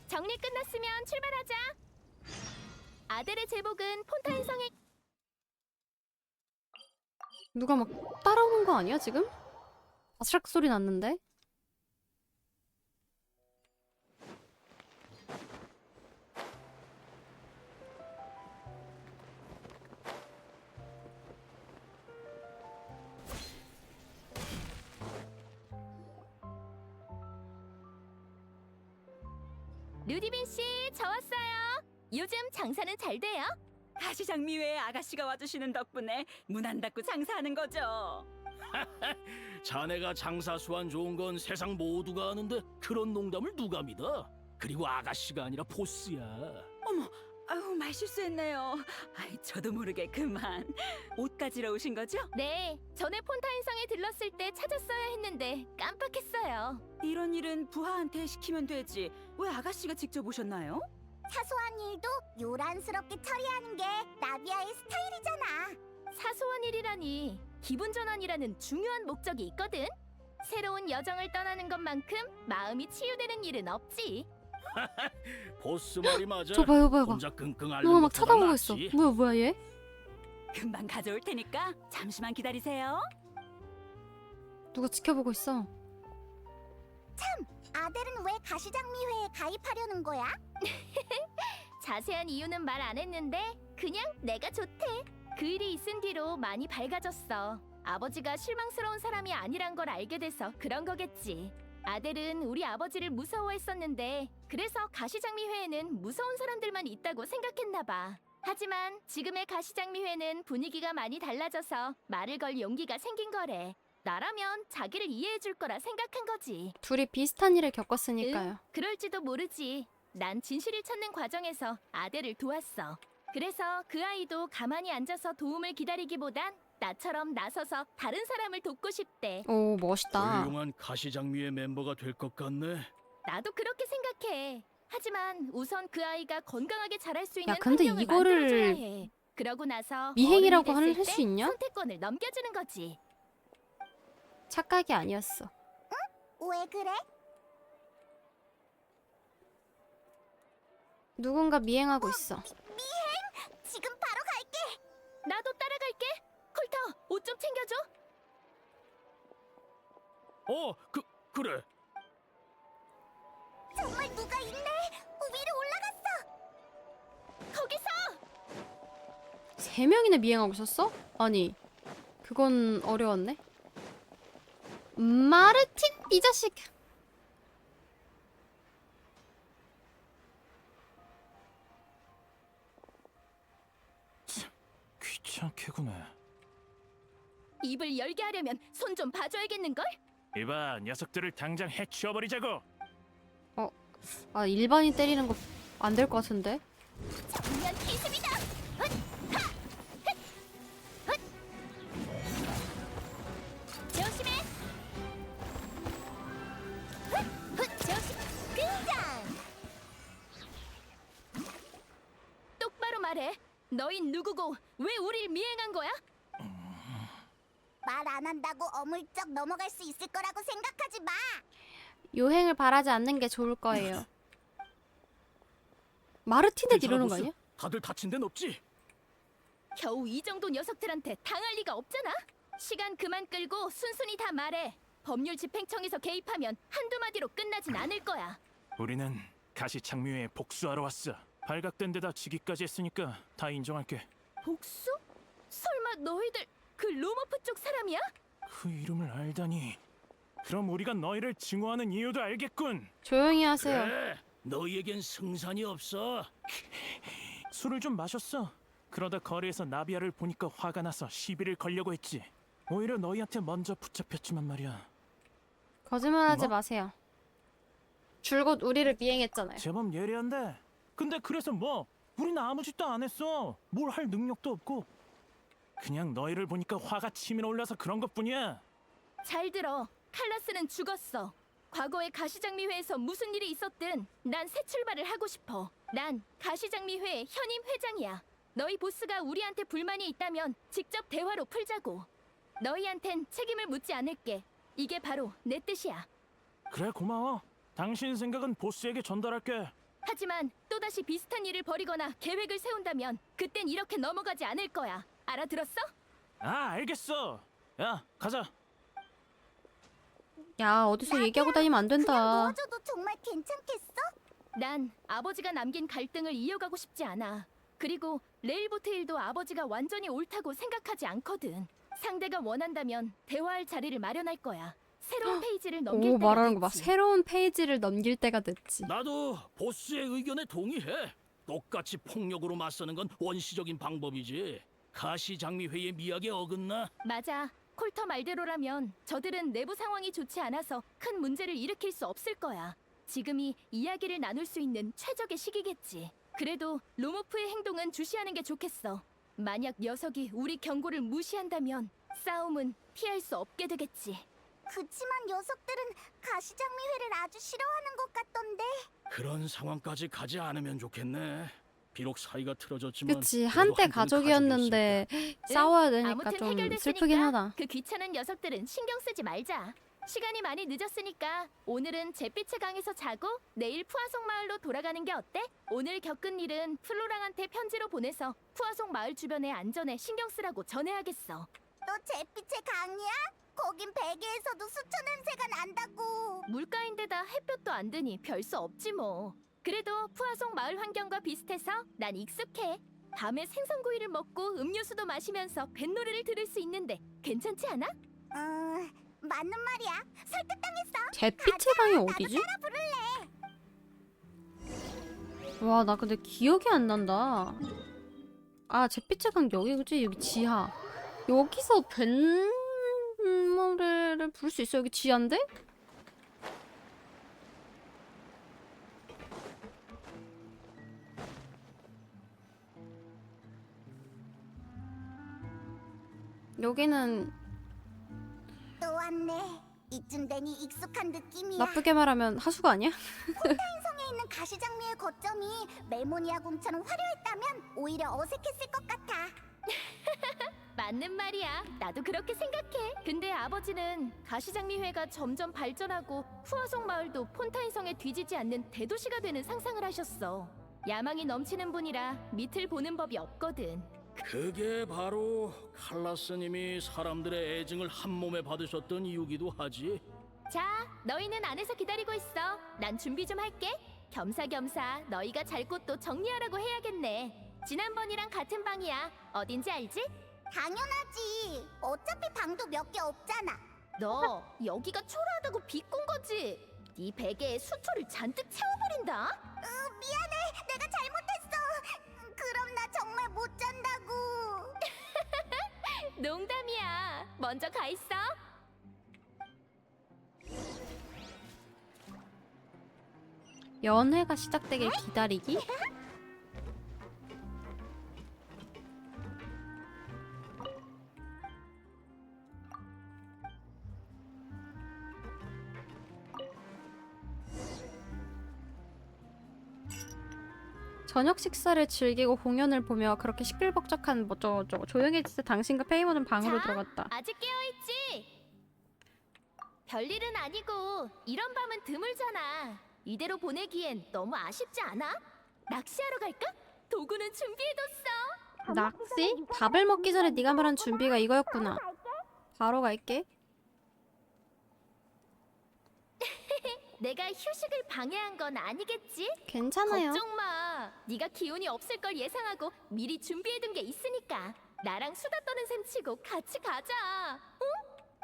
정리 끝났으면 출발하자. 아델의 제복은 폰타인성에 누가 막 따라오는 거 아니야 지금? 바스락 소리 났는데? 루디빈 씨, 저 왔어요. 요즘 장사는 잘 돼요? 가시장미회에 아가씨가 와주시는 덕분에 문 안 닫고 장사하는 거죠. 자네가 장사 수완 좋은 건 세상 모두가 아는데 그런 농담을 누가 믿어? 그리고 아가씨가 아니라 보스야. 어머, 아유 말 실수했네요. 아이 저도 모르게 그만. 옷 가지러 오신 거죠? 네, 전에 폰타인성에 들렀을 때 찾았어야 했는데 깜빡했어요. 이런 일은 부하한테 시키면 되지. 왜 아가씨가 직접 오셨나요? 사소한 일도 요란스럽게 처리하는 게 나비아의 스타일이잖아. 사소한 일이라니, 기분 전환이라는 중요한 목적이 있거든. 새로운 여정을 떠나는 것만큼 마음이 치유되는 일은 없지. 보스 말이 맞아. 저 봐요. 혼자 끙끙 앓는 누가 막 것보다 쳐다보고 있어. 낫지. 뭐야 얘? 금방 가져올 테니까 잠시만 기다리세요. 누가 지켜보고 있어. 아델은 왜 가시장미회에 가입하려는 거야? 자세한 이유는 말 안 했는데 그냥 내가 좋대. 그 일이 있은 뒤로 많이 밝아졌어. 아버지가 실망스러운 사람이 아니란 걸 알게 돼서 그런 거겠지. 아델은 우리 아버지를 무서워했었는데 그래서 가시장미회에는 무서운 사람들만 있다고 생각했나 봐. 하지만 지금의 가시장미회는 분위기가 많이 달라져서 말을 걸 용기가 생긴 거래. 나라면 자기를 이해해줄 거라 생각한 거지. 둘이 비슷한 일을 겪었으니까요. 응, 그럴지도 모르지. 난 진실을 찾는 과정에서 아델을 도왔어. 그래서 그 아이도 가만히 앉아서 도움을 기다리기보단 나처럼 나서서 다른 사람을 돕고 싶대. 오, 멋있다. 훌륭한 가시장미의 멤버가 될 것 같네. 나도 그렇게 생각해. 하지만 우선 그 아이가 건강하게 자랄 수 있는 야, 근데 환경을 이거를 만들어줘야 해. 그러고 나서 미행이라고 어른이 할 됐을 수 때 있냐? 선택권을 넘겨주는 거지. 착각이 아니었어. 왜 그래? 누군가 미행하고 있어. 지금 바로 갈게. 나도 따라갈게. 콜터, 옷 좀 챙겨줘. 그래. 정말 누가 있네. 위로 올라갔어. 거기서! 3명이나 미행하고 있었어? 아니, 그건 어려웠네. 마르틴, 이 자식. 귀찮게 구네. 입을 열게 하려면 손 좀 봐줘야겠는걸? 이봐, 녀석들을 당장 해치워버리자고. 아, 일반인 때리는 거 안 될 것 같은데? 정면 기습이다! 조심해! 조심! 등장. 똑바로 말해. 너흰 누구고 왜 우릴 미행한 거야? 말 안 한다고 어물쩍 넘어갈 수 있을 거라고 생각하지 마. 요행을 바라지 않는 게 좋을 거예요. 마르틴에 이러는 거 아니야? 다들 다친 데는 없지? 겨우 이 정도 녀석들한테 당할 리가 없잖아? 시간 그만 끌고 순순히 다 말해. 법률 집행청에서 개입하면 한두 마디로 끝나진 않을 거야. 우리는 가시장미회에 복수하러 왔어. 발각된 데다 지기까지 했으니까 다 인정할게. 복수? 설마 너희들 그 로머프 쪽 사람이야? 그 이름을 알다니. 그럼 우리가 너희를 증오하는 이유도 알겠군. 조용히 하세요. 그래. 너희에겐 승산이 없어. 술을 좀 마셨어. 그러다 거리에서 나비아를 보니까 화가 나서 시비를 걸려고 했지. 오히려 너희한테 먼저 붙잡혔지만 말이야. 거짓말하지 뭐? 마세요. 줄곧 우리를 미행했잖아요. 제법 예리한데. 근데 그래서 뭐? 우린 아무 짓도 안 했어. 뭘 할 능력도 없고. 그냥 너희를 보니까 화가 치밀어 올라서 그런 것뿐이야. 잘 들어. 칼라스는 죽었어. 과거에 가시장미회에서 무슨 일이 있었든 난 새 출발을 하고 싶어. 난 가시장미회 현임 회장이야. 너희 보스가 우리한테 불만이 있다면 직접 대화로 풀자고. 너희한텐 책임을 묻지 않을게. 이게 바로 내 뜻이야. 그래, 고마워. 당신 생각은 보스에게 전달할게. 하지만 또다시 비슷한 일을 벌이거나 계획을 세운다면 그땐 이렇게 넘어가지 않을 거야. 알아들었어? 아, 알겠어. 야, 가자. 야, 어디서 얘기하고 다니면 안 그냥 된다. 놓아줘도 정말 괜찮겠어? 난 아버지가 남긴 갈등을 이어가고 싶지 않아. 그리고 레일보트 일도 아버지가 완전히 옳다고 생각하지 않거든. 상대가 원한다면 대화할 자리를 마련할 거야. 새로운 페이지를 넘길 오, 때가 말하는 거 봐. 됐지. 새로운 페이지를 넘길 때가 됐지. 나도 보스의 의견에 동의해. 똑같이 폭력으로 맞서는 건 원시적인 방법이지. 가시장미회의 미학에 어긋나? 맞아. 콜터 말대로라면 저들은 내부 상황이 좋지 않아서 큰 문제를 일으킬 수 없을 거야. 지금이 이야기를 나눌 수 있는 최적의 시기겠지. 그래도 로모프의 행동은 주시하는 게 좋겠어. 만약 녀석이 우리 경고를 무시한다면 싸움은 피할 수 없게 되겠지. 그치만 녀석들은 가시장미회를 아주 싫어하는 것 같던데. 그런 상황까지 가지 않으면 좋겠네. 비록 사이가 틀어졌지만 그치, 그래도 한때 한때는 가족이었는데 싸워야 되니까 아무튼 좀 해결됐으니까 슬프긴 하다. 그 귀찮은 녀석들은 신경 쓰지 말자. 시간이 많이 늦었으니까 오늘은 잿빛의 강에서 자고 내일 푸아송 마을로 돌아가는 게 어때? 오늘 겪은 일은 플로랑한테 편지로 보내서 푸아송 마을 주변의 안전에 신경 쓰라고 전해야겠어. 또 잿빛의 강이야? 거긴 베개에서도 수초 냄새가 난다고. 물가인데다 햇볕도 안 드니 별 수 없지 뭐. 그래도 푸아송 마을 환경과 비슷해서 난 익숙해. 밤에 생선구이를 먹고 음료수도 마시면서 뱃노래를 들을 수 있는데 괜찮지 않아? 맞는 말이야. 설득당했어. 잿빛의 방이 어디지? 와, 나 근데 기억이 안 난다. 아, 잿빛의 방 여기지? 여기 지하. 여기서 뱃노래를 부를 수 있어? 여기 지하인데? 여기는 또 왔네. 이쯤 되니 익숙한 느낌이야. 나쁘게 말하면 하수가 아니야? 성에 있는 가시장미의 거점이 멜모니아 궁처럼 화려했다면 오히려 어색했을 것 같아. 맞는 말이야. 나도 그렇게 생각해. 근데 아버지는 가시장미회가 점점 발전하고 푸아송 마을도 폰타인성에 뒤지지 않는 대도시가 되는 상상을 하셨어. 야망이 넘치는 분이라 밑을 보는 법이 없거든. 그게 바로 칼라스님이 사람들의 애증을 한 몸에 받으셨던 이유기도 하지. 자, 너희는 안에서 기다리고 있어. 난 준비 좀 할게. 겸사겸사 너희가 잘 곳도 정리하라고 해야겠네. 지난번이랑 같은 방이야. 어딘지 알지? 당연하지. 어차피 방도 몇 개 없잖아. 너 여기가 초라하다고 비꼰 거지? 네 베개에 수초를 잔뜩 채워버린다. 미안해. 내가 잘못했어. 그럼 나 정말 못 잔다고. 농담이야. 먼저 가 있어. 연회가 시작되길 기다리기? 저녁 식사를 즐기고 공연을 보며 그렇게 시끌벅적한 뭐저저 조용해질 때 당신과 페이몬은 방으로 자, 들어갔다. 아직 깨어있지? 별일은 아니고 이런 밤은 드물잖아. 이대로 보내기엔 너무 아쉽지 않아? 낚시하러 갈까? 도구는 준비해뒀어. 낚시? 밥을 먹기 전에 네가 말한 준비가 이거였구나. 바로 갈게. 내가 휴식을 방해한 건 아니겠지? 괜찮아요. 걱정 마. 네가 기운이 없을 걸 예상하고 미리 준비해둔 게 있으니까. 나랑 수다 떠는 셈 치고 같이 가자. 응?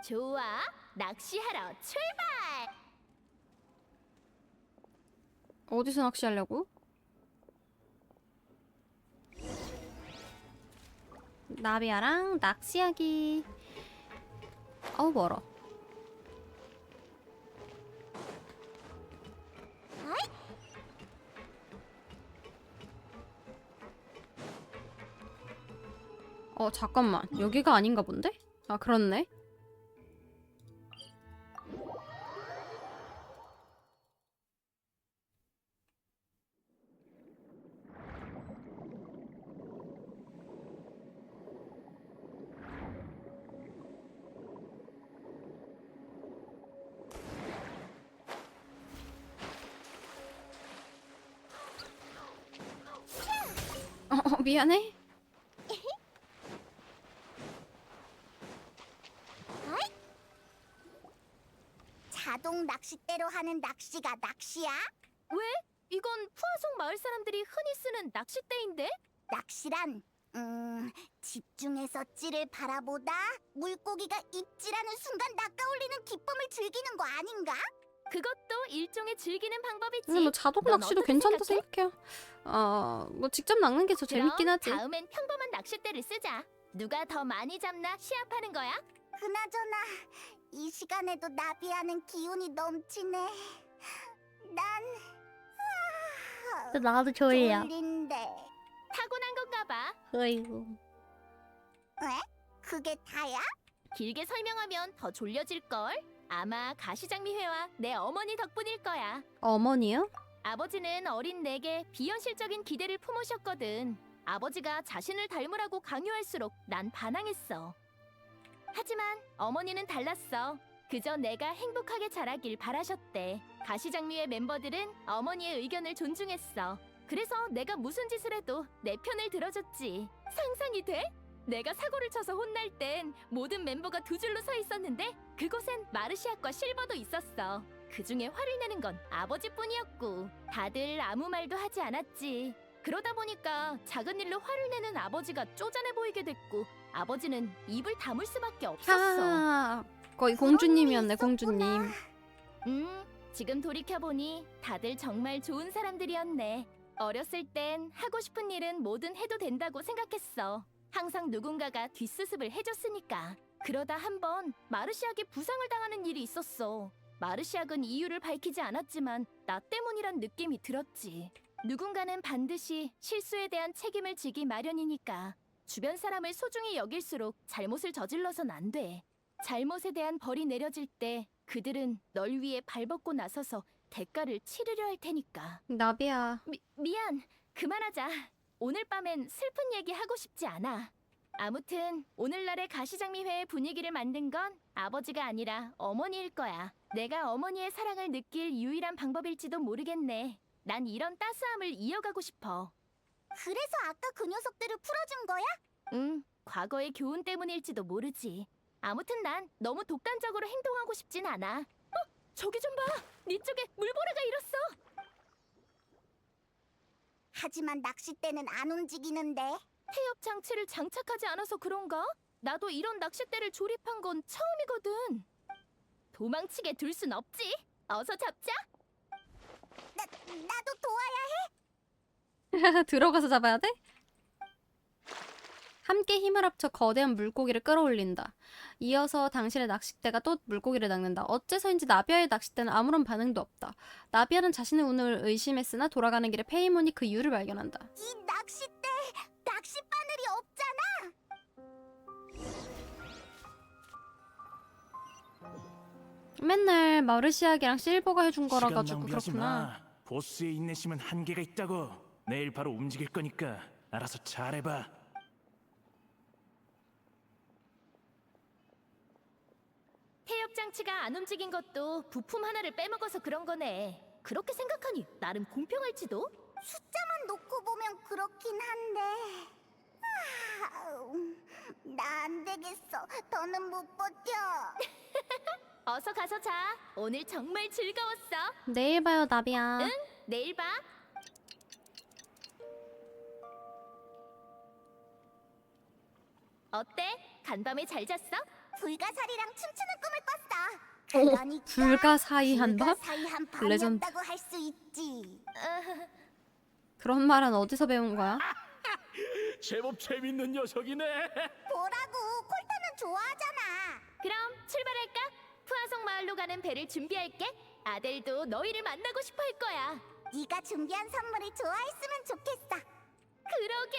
좋아. 낚시하러 출발. 어디서 낚시하려고? 나비야랑 낚시하기. 어우 멀어. 잠깐만. 여기가 아닌가 본데? 아, 그렇네. 미안해. 자동 낚싯대로 하는 낚시가 낚시야? 왜? 이건 푸아송 마을 사람들이 흔히 쓰는 낚싯대인데? 낚시란 집중해서 찌를 바라보다 물고기가 입질하는 순간 낚아올리는 기쁨을 즐기는 거 아닌가? 그것도 일종의 즐기는 방법이지. 근데 뭐 자동 넌 낚시도 어떻게 괜찮다 생각해? 생각해요. 뭐 직접 낚는 게 더 재밌긴 그럼 하지. 다음엔 평범한 낚싯대를 쓰자. 누가 더 많이 잡나 시합하는 거야? 그나저나 이 시간에도 나비하는 기운이 넘치네. 난 나도 졸린데. 타고난 건가 봐. 어이구. 왜? 그게 다야? 길게 설명하면 더 졸려질걸? 아마 가시장미회와 내 어머니 덕분일 거야. 어머니요? 아버지는 어린 내게 비현실적인 기대를 품으셨거든. 아버지가 자신을 닮으라고 강요할수록 난 반항했어. 하지만 어머니는 달랐어. 그저 내가 행복하게 자라길 바라셨대. 가시장미회 멤버들은 어머니의 의견을 존중했어. 그래서 내가 무슨 짓을 해도 내 편을 들어줬지. 상상이 돼? 내가 사고를 쳐서 혼날 땐 모든 멤버가 두 줄로 서 있었는데 그곳엔 마르시아과 실버도 있었어. 그중에 화를 내는 건 아버지뿐이었고 다들 아무 말도 하지 않았지. 그러다 보니까 작은 일로 화를 내는 아버지가 쪼잔해 보이게 됐고 아버지는 입을 다물 수밖에 없었어. 하 거의 공주님이었네, 그런 게 공주님. 지금 돌이켜보니 다들 정말 좋은 사람들이었네. 어렸을 땐 하고 싶은 일은 뭐든 해도 된다고 생각했어. 항상 누군가가 뒷수습을 해줬으니까. 그러다 한 번 마르시아에게 부상을 당하는 일이 있었어. 마르시아는 이유를 밝히지 않았지만 나 때문이란 느낌이 들었지. 누군가는 반드시 실수에 대한 책임을 지기 마련이니까. 주변 사람을 소중히 여길수록 잘못을 저질러선 안 돼. 잘못에 대한 벌이 내려질 때 그들은 널 위해 발벗고 나서서 대가를 치르려 할 테니까. 나비야. 미안. 그만하자. 오늘 밤엔 슬픈 얘기 하고 싶지 않아. 아무튼 오늘날의 가시장미회의 분위기를 만든 건 아버지가 아니라 어머니일 거야. 내가 어머니의 사랑을 느낄 유일한 방법일지도 모르겠네. 난 이런 따스함을 이어가고 싶어. 그래서 아까 그 녀석들을 풀어준 거야? 응, 과거의 교훈 때문일지도 모르지. 아무튼 난 너무 독단적으로 행동하고 싶진 않아. 저기 좀 봐! 네 쪽에 물보라가 일었어! 하지만 낚싯대는 안 움직이는데. 태엽 장치를 장착하지 않아서 그런가? 나도 이런 낚싯대를 조립한 건 처음이거든. 도망치게 둘 순 없지. 어서 잡자. 나도 도와야 들어가서 잡아야 돼? 함께 힘을 합쳐 거대한 물고기를 끌어올린다. 이어서 당신의 낚싯대가 또 물고기를 낚는다. 어째서인지 나비아의 낚싯대는 아무런 반응도 없다. 나비아는 자신의 운을 의심했으나 돌아가는 길에 페이몬이 그 이유를 발견한다. 이 낚싯대 낚싯바늘이 없잖아. 맨날 마르시아기랑 실버가 해준 거라 시간 가지고 낭비하지 그렇구나. 마. 보스의 인내심은 한계가 있다고. 내일 바로 움직일 거니까 알아서 잘해봐. 태엽 장치가 안 움직인 것도 부품 하나를 빼먹어서 그런 거네. 그렇게 생각하니 나름 공평할지도? 숫자만 놓고 보면 그렇긴 한데. 나 안 되겠어. 더는 못 버텨. 어서 가서 자. 오늘 정말 즐거웠어. 내일 봐요, 나비야. 응? 내일 봐. 어때? 간밤에 잘 잤어? 불가사리랑 춤추는 꿈을 꿨어. 오, 그러니까 불가사의한 밤? 불가사의한 레전드. 밤이었다고 할 수 있지. 그런 말은 어디서 배운 거야? 제법 재밌는 녀석이네. 보라고 콜타는 좋아하잖아. 그럼 출발할까? 푸아송 마을로 가는 배를 준비할게. 아델도 너희를 만나고 싶어 할 거야. 네가 준비한 선물을 좋아했으면 좋겠어. 그러게.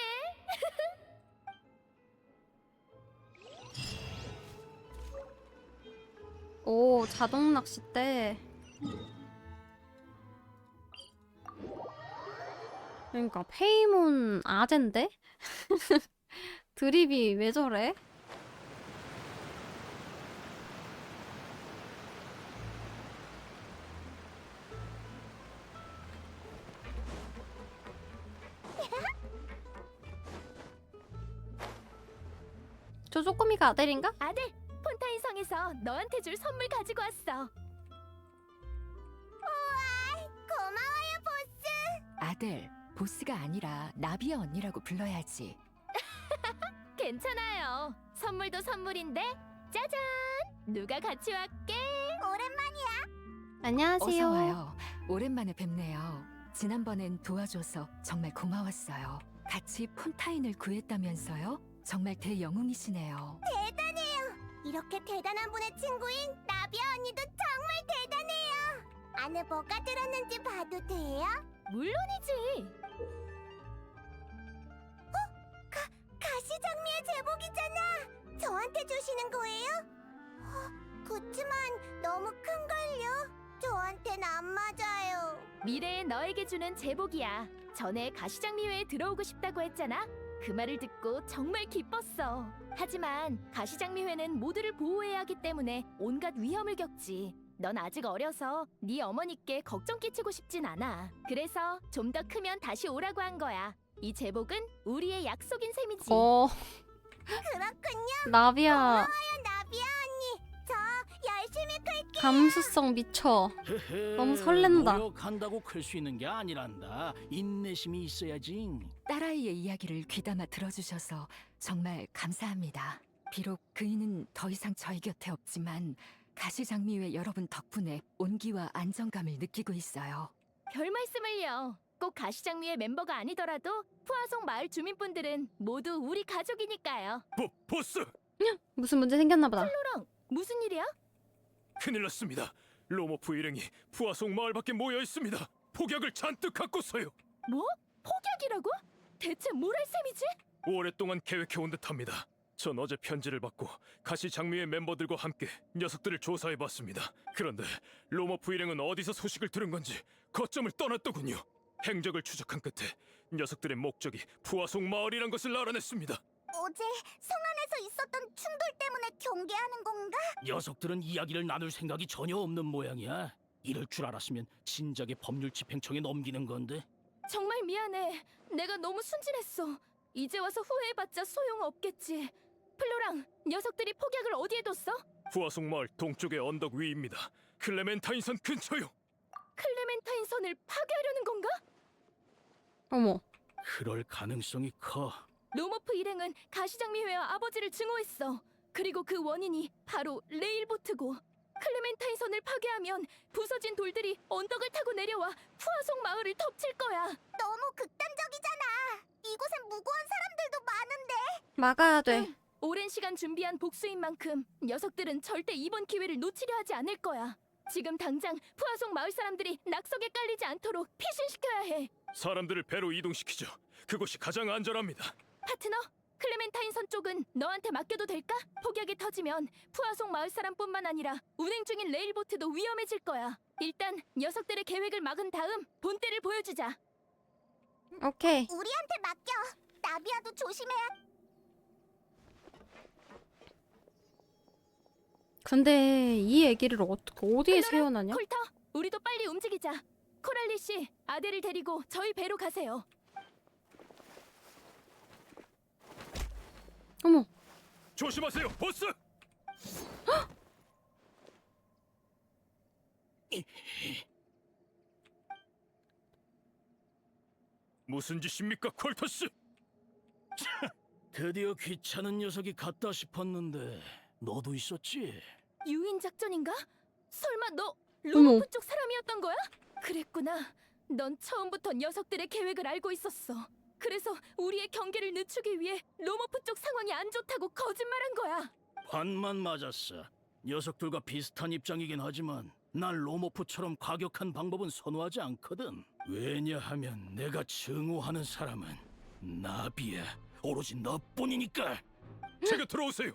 오, 자동 낚싯대. 그러니까 페이몬 아젠데? 드립이 왜 저래? 저 쪼꼬미가 아델인가? 아델, 폰타인 성에서 너한테 줄 선물 가지고 왔어. 고마워요, 보스. 아델, 보스가 아니라 나비야 언니라고 불러야지. 괜찮아요. 선물도 선물인데 짜잔! 누가 같이 왔게? 오랜만이야. 안녕하세요. 어서 와요. 오랜만에 뵙네요. 지난번엔 도와줘서 정말 고마웠어요. 같이 폰타인을 구했다면서요? 정말 대영웅이시네요. 이렇게 대단한 분의 친구인 나비아 언니도 정말 대단해요. 안에 뭐가 들었는지 봐도 돼요? 물론이지. 가시장미의 제복이잖아. 저한테 주시는 거예요? 그치만 너무 큰걸요? 저한텐 안 맞아요. 미래의 너에게 주는 제복이야. 전에 가시장미회에 들어오고 싶다고 했잖아. 그 말을 듣고 정말 기뻤어. 하지만 가시장미회는 모두를 보호해야 하기 때문에 온갖 위험을 겪지. 넌 아직 어려서 네 어머니께 걱정 끼치고 싶진 않아. 그래서 좀 더 크면 다시 오라고 한 거야. 이 제복은 우리의 약속인 셈이지. 그렇군요. 나비야. 나비아 언니. 저 열심히 클게요. 감수성 미쳐. 헤헤, 너무 설렌다. 노력한다고 클 수 있는 게 아니란다. 인내심이 있어야지. 딸아이의 이야기를 귀담아 들어주셔서 정말 감사합니다. 비록 그이는 더 이상 저희 곁에 없지만 가시장미회 여러분 덕분에 온기와 안정감을 느끼고 있어요. 별 말씀을요. 꼭 가시장미의 멤버가 아니더라도 푸아송 마을 주민분들은 모두 우리 가족이니까요. 보스! 무슨 문제 생겼나 보다. 로랑, 무슨 일이야? 큰일 났습니다. 로모프 일행이 푸아송 마을 밖에 모여 있습니다. 폭약을 잔뜩 갖고서요. 뭐? 폭약이라고? 대체 뭘 할 셈이지? 오랫동안 계획해온 듯합니다. 전 어제 편지를 받고 가시 장미회 멤버들과 함께 녀석들을 조사해봤습니다. 그런데 로모프 일행은 어디서 소식을 들은 건지 거점을 떠났더군요. 행적을 추적한 끝에 녀석들의 목적이 푸아송 마을이란 것을 알아냈습니다. 어제 성 안에서 있었던 충돌 때문에 경계하는 건가? 녀석들은 이야기를 나눌 생각이 전혀 없는 모양이야. 이럴 줄 알았으면 진작에 법률 집행청에 넘기는 건데. 정말 미안해. 내가 너무 순진했어. 이제 와서 후회해봤자 소용없겠지. 플로랑, 녀석들이 폭약을 어디에 뒀어? 푸아송 마을 동쪽의 언덕 위입니다. 클레멘타인선 근처요. 클레멘타인 선을 파괴하려는 건가? 어머. 그럴 가능성이 커. 로모프 일행은 가시장미회와 아버지를 증오했어. 그리고 그 원인이 바로 레일보트고 클레멘타인 선을 파괴하면 부서진 돌들이 언덕을 타고 내려와 푸아송 마을을 덮칠 거야. 너무 극단적이잖아. 이곳엔 무고한 사람들도 많은데. 막아야 돼. 오랜 시간 준비한 복수인 만큼 녀석들은 절대 이번 기회를 놓치려 하지 않을 거야. 지금 당장 푸아송 마을 사람들이 낙석에 깔리지 않도록 피신시켜야 해. 사람들을 배로 이동시키죠. 그곳이 가장 안전합니다. 파트너, 클레멘타인 선 쪽은 너한테 맡겨도 될까? 폭약이 터지면 푸아송 마을 사람뿐만 아니라 운행 중인 레일보트도 위험해질 거야. 일단 녀석들의 계획을 막은 다음 본때를 보여주자. 오케이. 우리한테 맡겨. 나비야도 조심해야. 근데 이 얘기를 어디에 세워놨냐? 콜터, 우리도 빨리 움직이자. 코랄리 씨, 아델을 데리고 저희 배로 가세요. 어머. 조심하세요, 보스! 무슨 짓입니까, 콜터스? 드디어 귀찮은 녀석이 갔다 싶었는데 너도 있었지? 유인 작전인가? 설마 너 어머. 로모프 쪽 사람이었던 거야? 그랬구나. 넌 처음부터 녀석들의 계획을 알고 있었어. 그래서 우리의 경계를 늦추기 위해 로모프 쪽 상황이 안 좋다고 거짓말한 거야. 반만 맞았어. 녀석들과 비슷한 입장이긴 하지만 난 로모프처럼 과격한 방법은 선호하지 않거든. 왜냐하면 내가 증오하는 사람은 나비야. 오로지 너뿐이니까. 제가 들어오세요.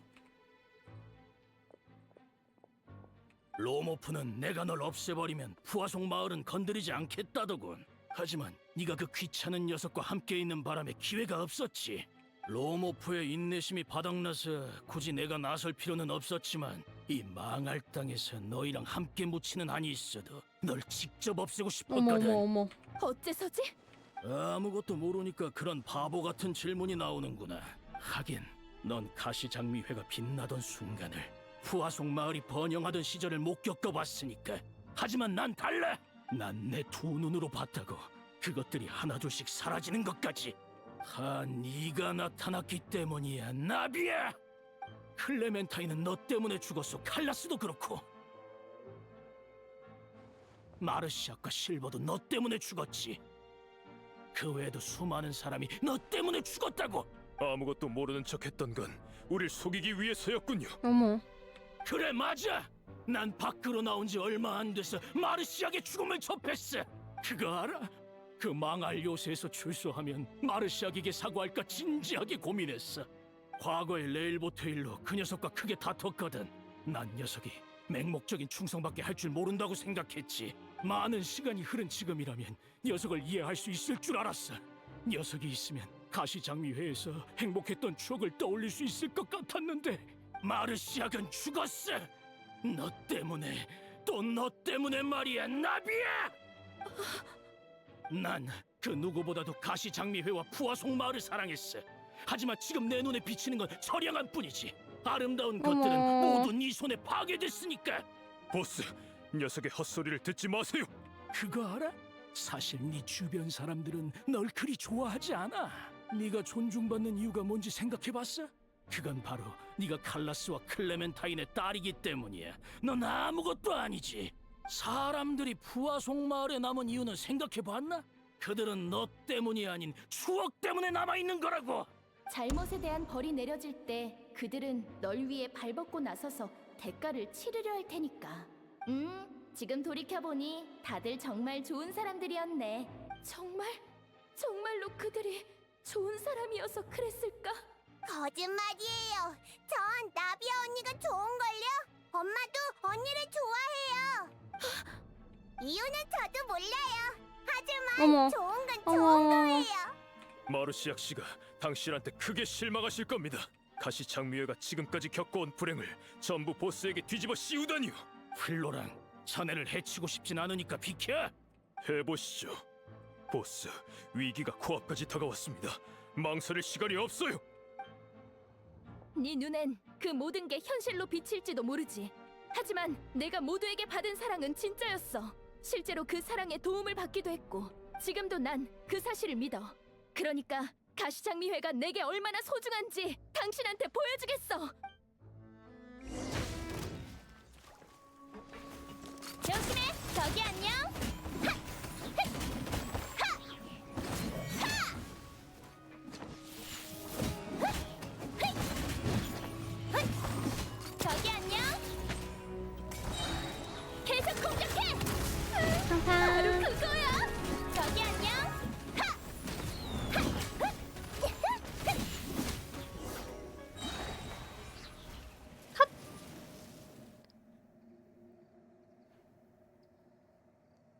로모프는 내가 널 없애버리면 푸아송 마을은 건드리지 않겠다더군. 하지만 네가 그 귀찮은 녀석과 함께 있는 바람에 기회가 없었지. 로모프의 인내심이 바닥나서 굳이 내가 나설 필요는 없었지만 이 망할 땅에서 너희랑 함께 묻히는 한이 있어도 널 직접 없애고 어머 싶었거든. 어머 어머. 어째서지? 아무것도 모르니까 그런 바보 같은 질문이 나오는구나. 하긴 넌 가시장미회가 빛나던 순간을, 푸아송 마을이 번영하던 시절을 못 겪어봤으니까. 하지만 난 달라. 난 내 두 눈으로 봤다고. 그것들이 하나둘씩 사라지는 것까지. 네가 나타났기 때문이야, 나비야. 클레멘타인은 너 때문에 죽었어. 칼라스도 그렇고. 마르시아과 실버도 너 때문에 죽었지. 그 외에도 수많은 사람이 너 때문에 죽었다고. 아무것도 모르는 척했던 건 우릴 속이기 위해서였군요. 어머. 그래, 맞아. 난 밖으로 나온 지 얼마 안 돼서 마르시아의 죽음을 접했어. 그거 알아? 그 망할 요새에서 출소하면 마르시아에게 사과할까 진지하게 고민했어. 과거에 레일보트 일로 그 녀석과 크게 다퉜거든. 난 녀석이 맹목적인 충성밖에 할 줄 모른다고 생각했지. 많은 시간이 흐른 지금이라면 녀석을 이해할 수 있을 줄 알았어. 녀석이 있으면 가시장미회에서 행복했던 추억을 떠올릴 수 있을 것 같았는데 마르시아는 죽었어. 너 때문에, 또 너 때문에 말이야, 나비야. 난 그 누구보다도 가시장미회와 푸아송 마을을 사랑했어. 하지만 지금 내 눈에 비치는 건 처량한 뿐이지. 아름다운 것들은 어머. 모두 네 손에 파괴됐으니까. 보스, 녀석의 헛소리를 듣지 마세요. 그거 알아? 사실 네 주변 사람들은 널 그리 좋아하지 않아. 네가 존중받는 이유가 뭔지 생각해봤어? 그건 바로 네가 칼라스와 클레멘타인의 딸이기 때문이야. 넌 아무것도 아니지. 사람들이 푸아송 마을에 남은 이유는 생각해봤나? 그들은 너 때문이 아닌 추억 때문에 남아있는 거라고. 잘못에 대한 벌이 내려질 때 그들은 널 위해 발벗고 나서서 대가를 치르려 할 테니까. 지금 돌이켜보니 다들 정말 좋은 사람들이었네. 정말로 그들이 좋은 사람이어서 그랬을까? 거짓말이에요. 전 나비야 언니가 좋은걸요? 엄마도 언니를 좋아해요. 이유는 저도 몰라요. 하지만 어머. 좋은 건 어머, 좋은 어머. 거예요. 마르시악 씨가 당신한테 크게 실망하실 겁니다. 가시 장미회가 지금까지 겪어온 불행을 전부 보스에게 뒤집어 씌우다니요. 플로랑, 자네를 해치고 싶진 않으니까 비켜. 해보시죠. 보스, 위기가 코앞까지 다가왔습니다. 망설일 시간이 없어요. 네 눈엔 그 모든 게 현실로 비칠지도 모르지. 하지만 내가 모두에게 받은 사랑은 진짜였어. 실제로 그 사랑에 도움을 받기도 했고 지금도 난 그 사실을 믿어. 그러니까 가시장미회가 내게 얼마나 소중한지 당신한테 보여주겠어. 조심해. 저기 안녕. 저기 안녕. 계속 공격해. 바로 항상 그거야. 저기 안녕.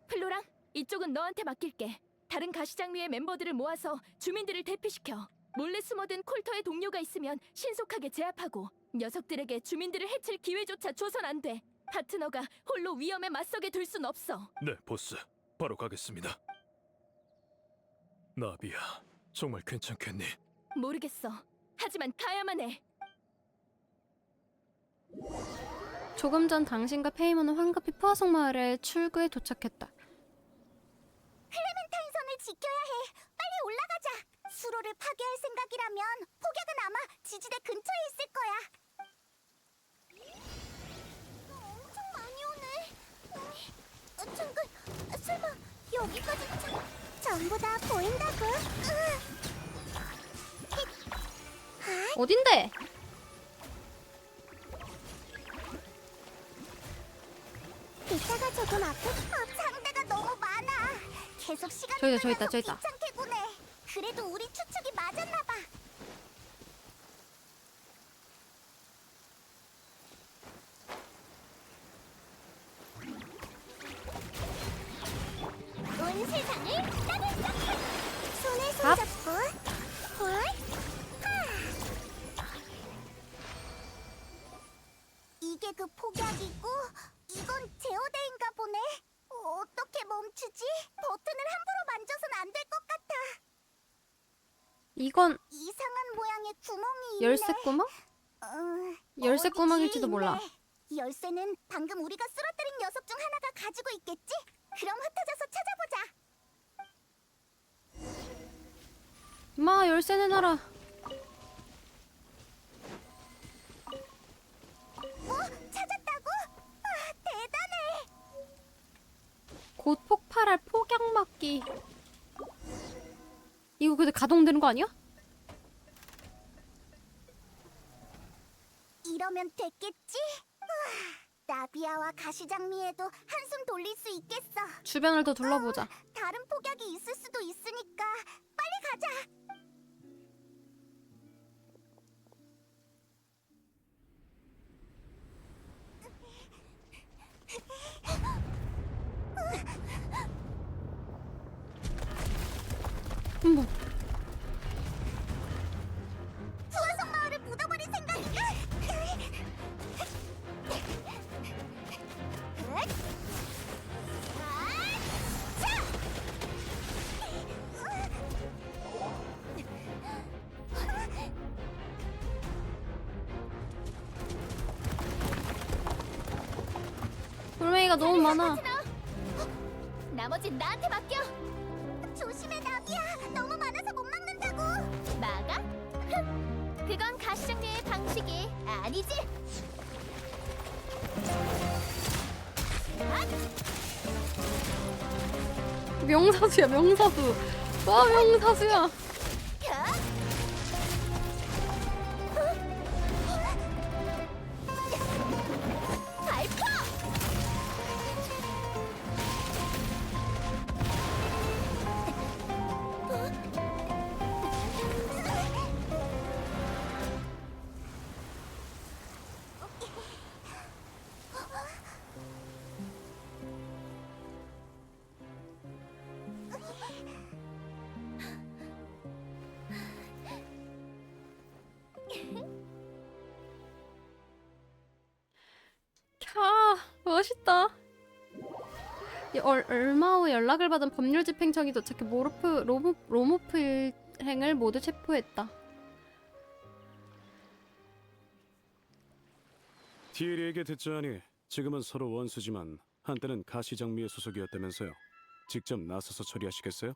플로랑, 이쪽은 너한테 맡길게. 다른 가시장미의 멤버들을 모아서 주민들을 대피시켜. 몰래 숨어든 콜터의 동료가 있으면 신속하게 제압하고 녀석들에게 주민들을 해칠 기회조차 줘선 안 돼. 파트너가 홀로 위험에 맞서게 둘 순 없어. 네, 보스. 바로 가겠습니다. 나비야, 정말 괜찮겠니? 모르겠어. 하지만 가야만 해. 조금 전 당신과 페이몬은 황급히 푸아송 마을에 출구에 도착했다. 클레멘타인 선을 지켜야 해. 빨리 올라가자. 수로를 파괴할 생각이라면 폭약은 아마 지지대 근처에 있을 거야. 엄청 많이 오네. 잠깐, 설마 여기까지 전부 다 보인다고? 어딘데? 이따가 조금 앞에 상대가 너무 많아. 계속 시간이 저기 있다, 저기 있다, 흘러서 저기 있다. 귀찮게 구네. 그래도 우리 추측이 맞았나 봐. 온 세상을 따뜻하게 손에 손잡고 홀 이게 그 폭약이고 이건 제어대인가 보네. 어떻게 멈추지? 버튼을 함부로 만져선 안 될 것 같아. 이건 이상한 모양의 구멍이 있네. 열쇠 구멍? 열쇠 어디 구멍일지도 뒤에 몰라. 있네. 열쇠는 방금 우리가 쓰러뜨린 녀석 중 하나가 가지고 있겠지? 그럼 흩어져서 찾아보자. 마 열쇠 내놔라. 뭐? 찾았다고? 아, 대단해. 곧 폭발할 폭약막기. 이거 근데 가동되는 거 아니야? 이러면 됐겠지? 나비야와 가시장미에도 한숨 돌릴 수 있겠어. 주변을 더 둘러보자. 다른 폭약이 있을 수도 있으니까 빨리 가자. 어머, 푸아송 마을을 묻어버릴 생각이야? 개가 너무 많아. 나머진 나한테 맡겨. 조심해 나비야. 너무 많아서 못 막는다고. 막아? 그건 가시장류의 방식이 아니지. 명사수야, 명사수. 와, 명사수야. 발포! 캬, 멋있다. 얼마 후 연락을 받은 법률 집행청이 도착해 로모프 일행을 모두 체포했다. 티에리에게 듣자하니 지금은 서로 원수지만 한때는 가시장미의 소속이었다면서요. 직접 나서서 처리하시겠어요?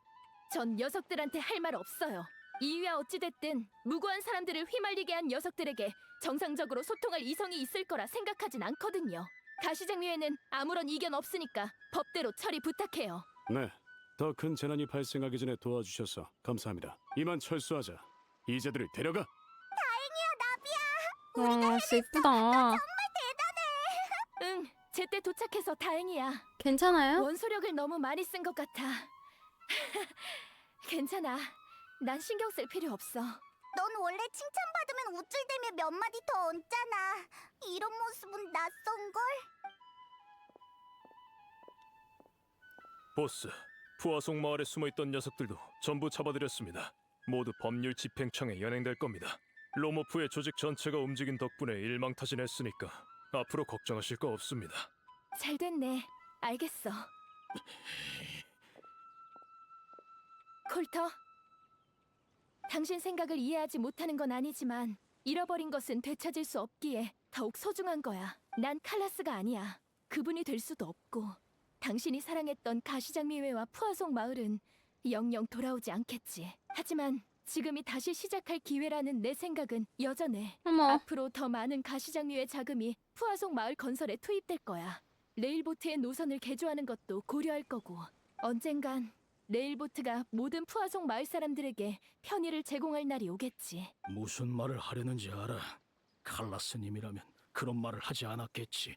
전 녀석들한테 할 말 없어요. 이유야 어찌됐든 무고한 사람들을 휘말리게 한 녀석들에게 정상적으로 소통할 이성이 있을 거라 생각하진 않거든요. 가시장류에는 아무런 이견 없으니까 법대로 처리 부탁해요. 네, 더 큰 재난이 발생하기 전에 도와주셔서 감사합니다. 이만 철수하자. 이제들을 데려가. 와, 진짜 이쁘다. 응, 제때 도착해서 다행이야. 괜찮아요? 원소력을 너무 많이 쓴 것 같아. 괜찮아. 난 신경 쓸 필요 없어. 넌 원래 칭찬받으면 우쭐대며 몇 마디 더 얹잖아. 이런 모습은 낯선걸? 보스, 푸아송 마을에 숨어있던 녀석들도 전부 잡아들였습니다. 모두 법률 집행청에 연행될 겁니다. 로모프의 조직 전체가 움직인 덕분에 일망타진했으니까 앞으로 걱정하실 거 없습니다. 잘 됐네. 알겠어. 콜터, 당신 생각을 이해하지 못하는 건 아니지만 잃어버린 것은 되찾을 수 없기에 더욱 소중한 거야. 난 칼라스가 아니야. 그분이 될 수도 없고 당신이 사랑했던 가시장미회와 푸아송 마을은 영영 돌아오지 않겠지. 하지만 지금이 다시 시작할 기회라는 내 생각은 여전해. 어머. 앞으로 더 많은 가시장류의 자금이 푸아송 마을 건설에 투입될 거야. 레일보트의 노선을 개조하는 것도 고려할 거고 언젠간 레일보트가 모든 푸아송 마을 사람들에게 편의를 제공할 날이 오겠지. 무슨 말을 하려는지 알아. 칼라스님이라면 그런 말을 하지 않았겠지.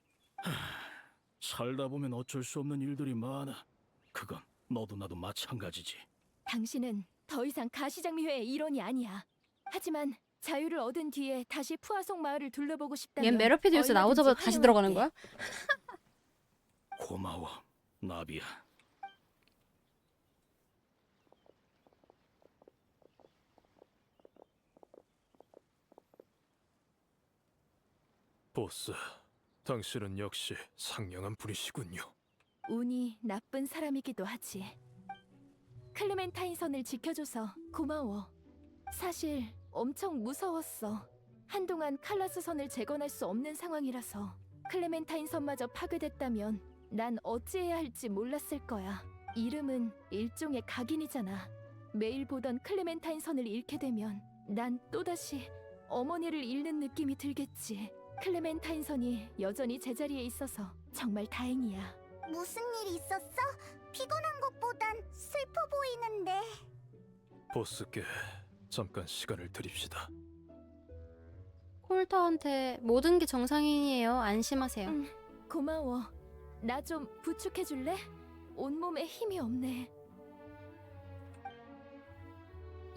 살다 보면 어쩔 수 없는 일들이 많아. 그건 너도 나도 마찬가지지. 당신은 더 이상 가시장미회의 일원이 아니야. 하지만 자유를 얻은 뒤에 다시 푸아송 마을을 둘러보고 싶다면 얜 메러피드 요새 얼마든지 나오자마자 다시 들어가는 거야? 고마워, 나비야. 보스, 당신은 역시 상냥한 분이시군요. 운이 나쁜 사람이기도 하지. 클레멘타인 선을 지켜줘서 고마워. 사실 엄청 무서웠어. 한동안 칼라스 선을 재건할 수 없는 상황이라서 클레멘타인 선마저 파괴됐다면 난 어찌해야 할지 몰랐을 거야. 이름은 일종의 각인이잖아. 매일 보던 클레멘타인 선을 잃게 되면 난 또다시 어머니를 잃는 느낌이 들겠지. 클레멘타인 선이 여전히 제자리에 있어서 정말 다행이야. 무슨 일 있었어? 피곤한 것보단 슬퍼 보이는데. 보스께 잠깐 시간을 드립시다. 콜터한테 모든 게 정상이에요. 안심하세요. 고마워. 나 좀 부축해줄래? 온몸에 힘이 없네.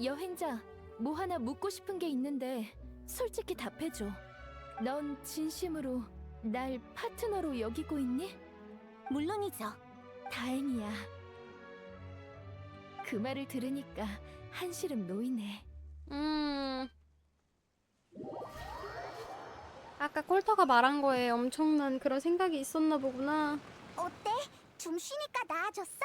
여행자, 뭐 하나 묻고 싶은 게 있는데 솔직히 답해줘. 넌 진심으로 날 파트너로 여기고 있니? 물론이죠. 다행이야. 그 말을 들으니까 한시름 놓이네. 아까 콜터가 말한 거에 엄청난 그런 생각이 있었나 보구나. 어때? 좀 쉬니까 나아졌어?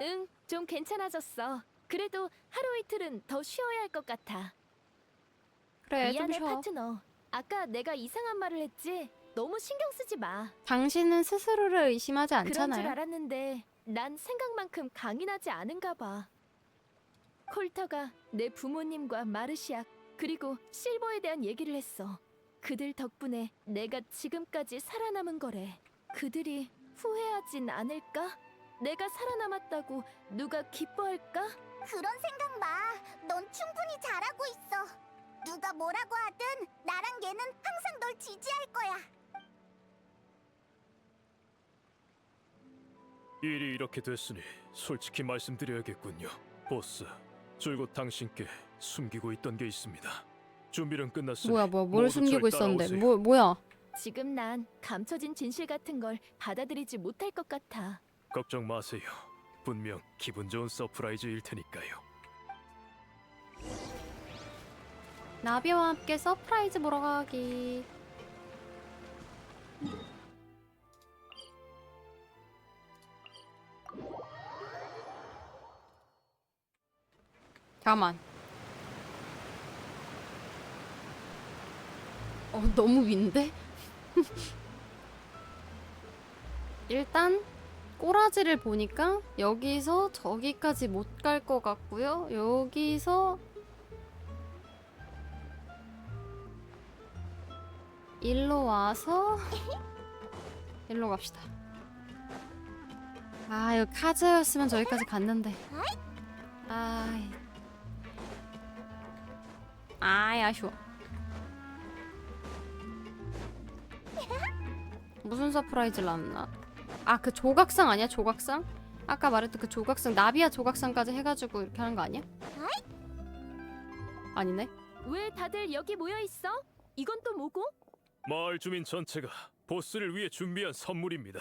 응, 좀 괜찮아졌어. 그래도 하루 이틀은 더 쉬어야 할 것 같아. 그래, 좀 미안해, 쉬어. 파트너. 아까 내가 이상한 말을 했지? 너무 신경 쓰지 마. 당신은 스스로를 의심하지 그런 줄 않잖아요. 알았는데 난 생각만큼 강인하지 않은가 봐. 콜터가 내 부모님과 마르시악 그리고 실버에 대한 얘기를 했어. 그들 덕분에 내가 지금까지 살아남은 거래. 그들이 후회하진 않을까? 내가 살아남았다고 누가 기뻐할까? 그런 생각 마. 넌 충분히 잘하고 있어. 누가 뭐라고 하든 나랑 얘는 항상 널 지지할 거야. 일이 이렇게 됐으니 솔직히 말씀드려야겠군요. 보스, 줄곧 당신께 숨기고 있던 게 있습니다. 준비는 끝났으니 뭘 모두 숨기고 절 있었는데 따라오세요. 뭐야? 지금 난 감춰진 진실 같은 걸 받아들이지 못할 것 같아. 걱정 마세요. 분명 기분 좋은 서프라이즈일 테니까요. 나비와 함께 서프라이즈 보러 가기. 잠깐만. 너무 윈데? 일단 꼬라지를 보니까 여기서 저기까지 못 갈 것 같고요. 여기서 일로 와서 일로 갑시다. 아, 이거 카즈였으면 저기까지 갔는데. 아이, 아쉬워. 무슨 서프라이즈를 놨나? 아, 그 조각상 아니야? 조각상? 아까 말했던 그 조각상, 나비야 조각상까지 해가지고 이렇게 하는 거 아니야? 아니네. 왜 다들 여기 모여 있어? 이건 또 뭐고? 마을 주민 전체가 보스를 위해 준비한 선물입니다.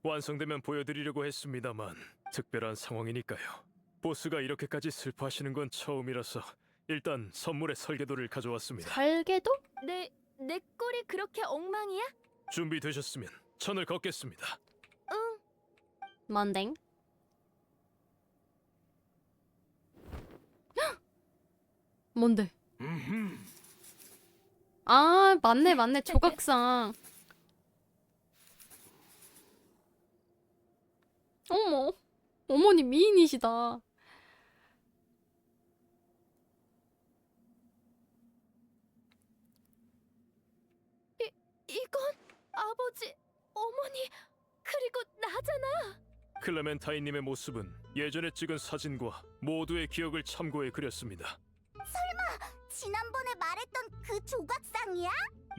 완성되면 보여드리려고 했습니다만 특별한 상황이니까요. 보스가 이렇게까지 슬퍼하시는 건 처음이라서 일단 선물의 설계도를 가져왔습니다. 설계도? 내 꼴이 그렇게 엉망이야? 준비되셨으면 천을 걷겠습니다. 응. 뭔댕? 뭔데? 아, 맞네. 조각상. 어머, 어머니 미인이시다. 이건 아버지, 어머니, 그리고 나잖아. 클레멘타인님의 모습은 예전에 찍은 사진과 모두의 기억을 참고해 그렸습니다. 지난번에 말했던 그 조각상이야?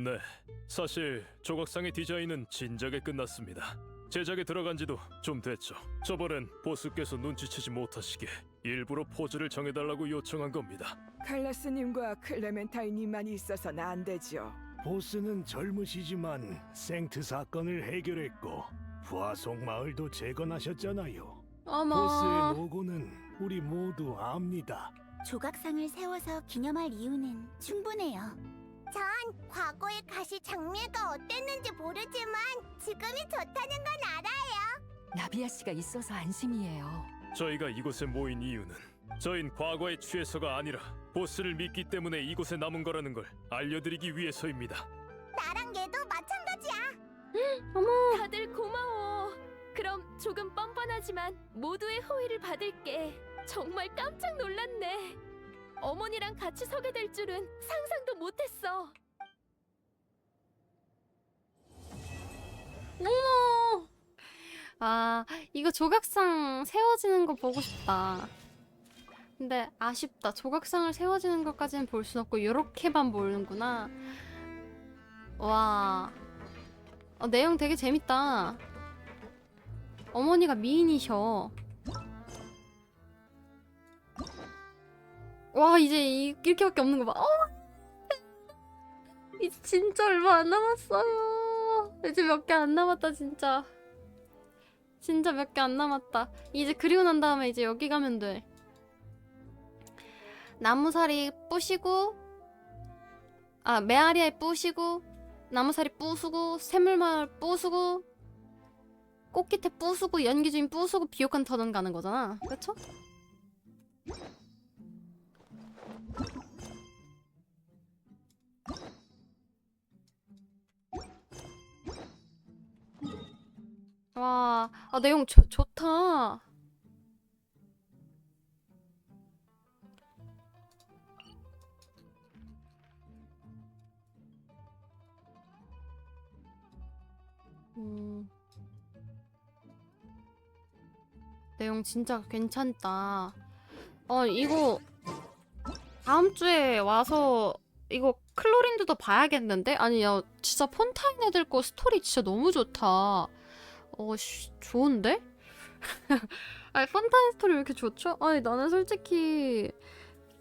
네, 사실 조각상의 디자인은 진작에 끝났습니다. 제작에 들어간 지도 좀 됐죠. 저번엔 보스께서 눈치채지 못하시게 일부러 포즈를 정해달라고 요청한 겁니다. 칼라스님과 클레멘타인님만 있어서는 안 되죠. 보스는 젊으시지만 생트 사건을 해결했고 부하송 마을도 재건하셨잖아요. 어머. 보스의 노고는 우리 모두 압니다. 조각상을 세워서 기념할 이유는 충분해요. 전 과거의 가시 장미가 어땠는지 모르지만 지금이 좋다는 건 알아요. 나비아 씨가 있어서 안심이에요. 저희가 이곳에 모인 이유는 저흰 과거의 취해서가 아니라 보스를 믿기 때문에 이곳에 남은 거라는 걸 알려드리기 위해서입니다. 나랑 얘도 마찬가지야. 다들 고마워. 그럼 조금 뻔뻔하지만 모두의 호의를 받을게. 정말 깜짝 놀랐네. 어머니랑 같이 서게 될 줄은 상상도 못했어. 어머. 아, 이거 조각상 세워지는 거 보고 싶다. 근데 아쉽다. 조각상을 세워지는 것까지는 볼 순 없고 요렇게만 보는구나. 와. 내용 되게 재밌다. 어머니가 미인이셔. 와, 이제 이렇게밖에 없는 거 봐. 이제 진짜 얼마 안 남았어요. 이제 몇 개 안 남았다, 진짜. 진짜 몇 개 안 남았다. 이제 그리고 난 다음에 이제 여기 가면 돼. 나무살이 부시고, 메아리에 부시고, 나무살이 부수고, 샘물마을 부수고, 꽃깃에 부수고, 연기주인 부수고, 비옥한 터전 가는 거잖아. 그쵸? 와, 내용 좋다. 내용 진짜 괜찮다. 이거 다음 주에 와서 이거 클로린드도 봐야겠는데? 아니, 야, 진짜 폰타인 애들 거 스토리 진짜 너무 좋다. 좋은데? 아니, 폰타인 스토리 왜 이렇게 좋죠? 아니, 나는 솔직히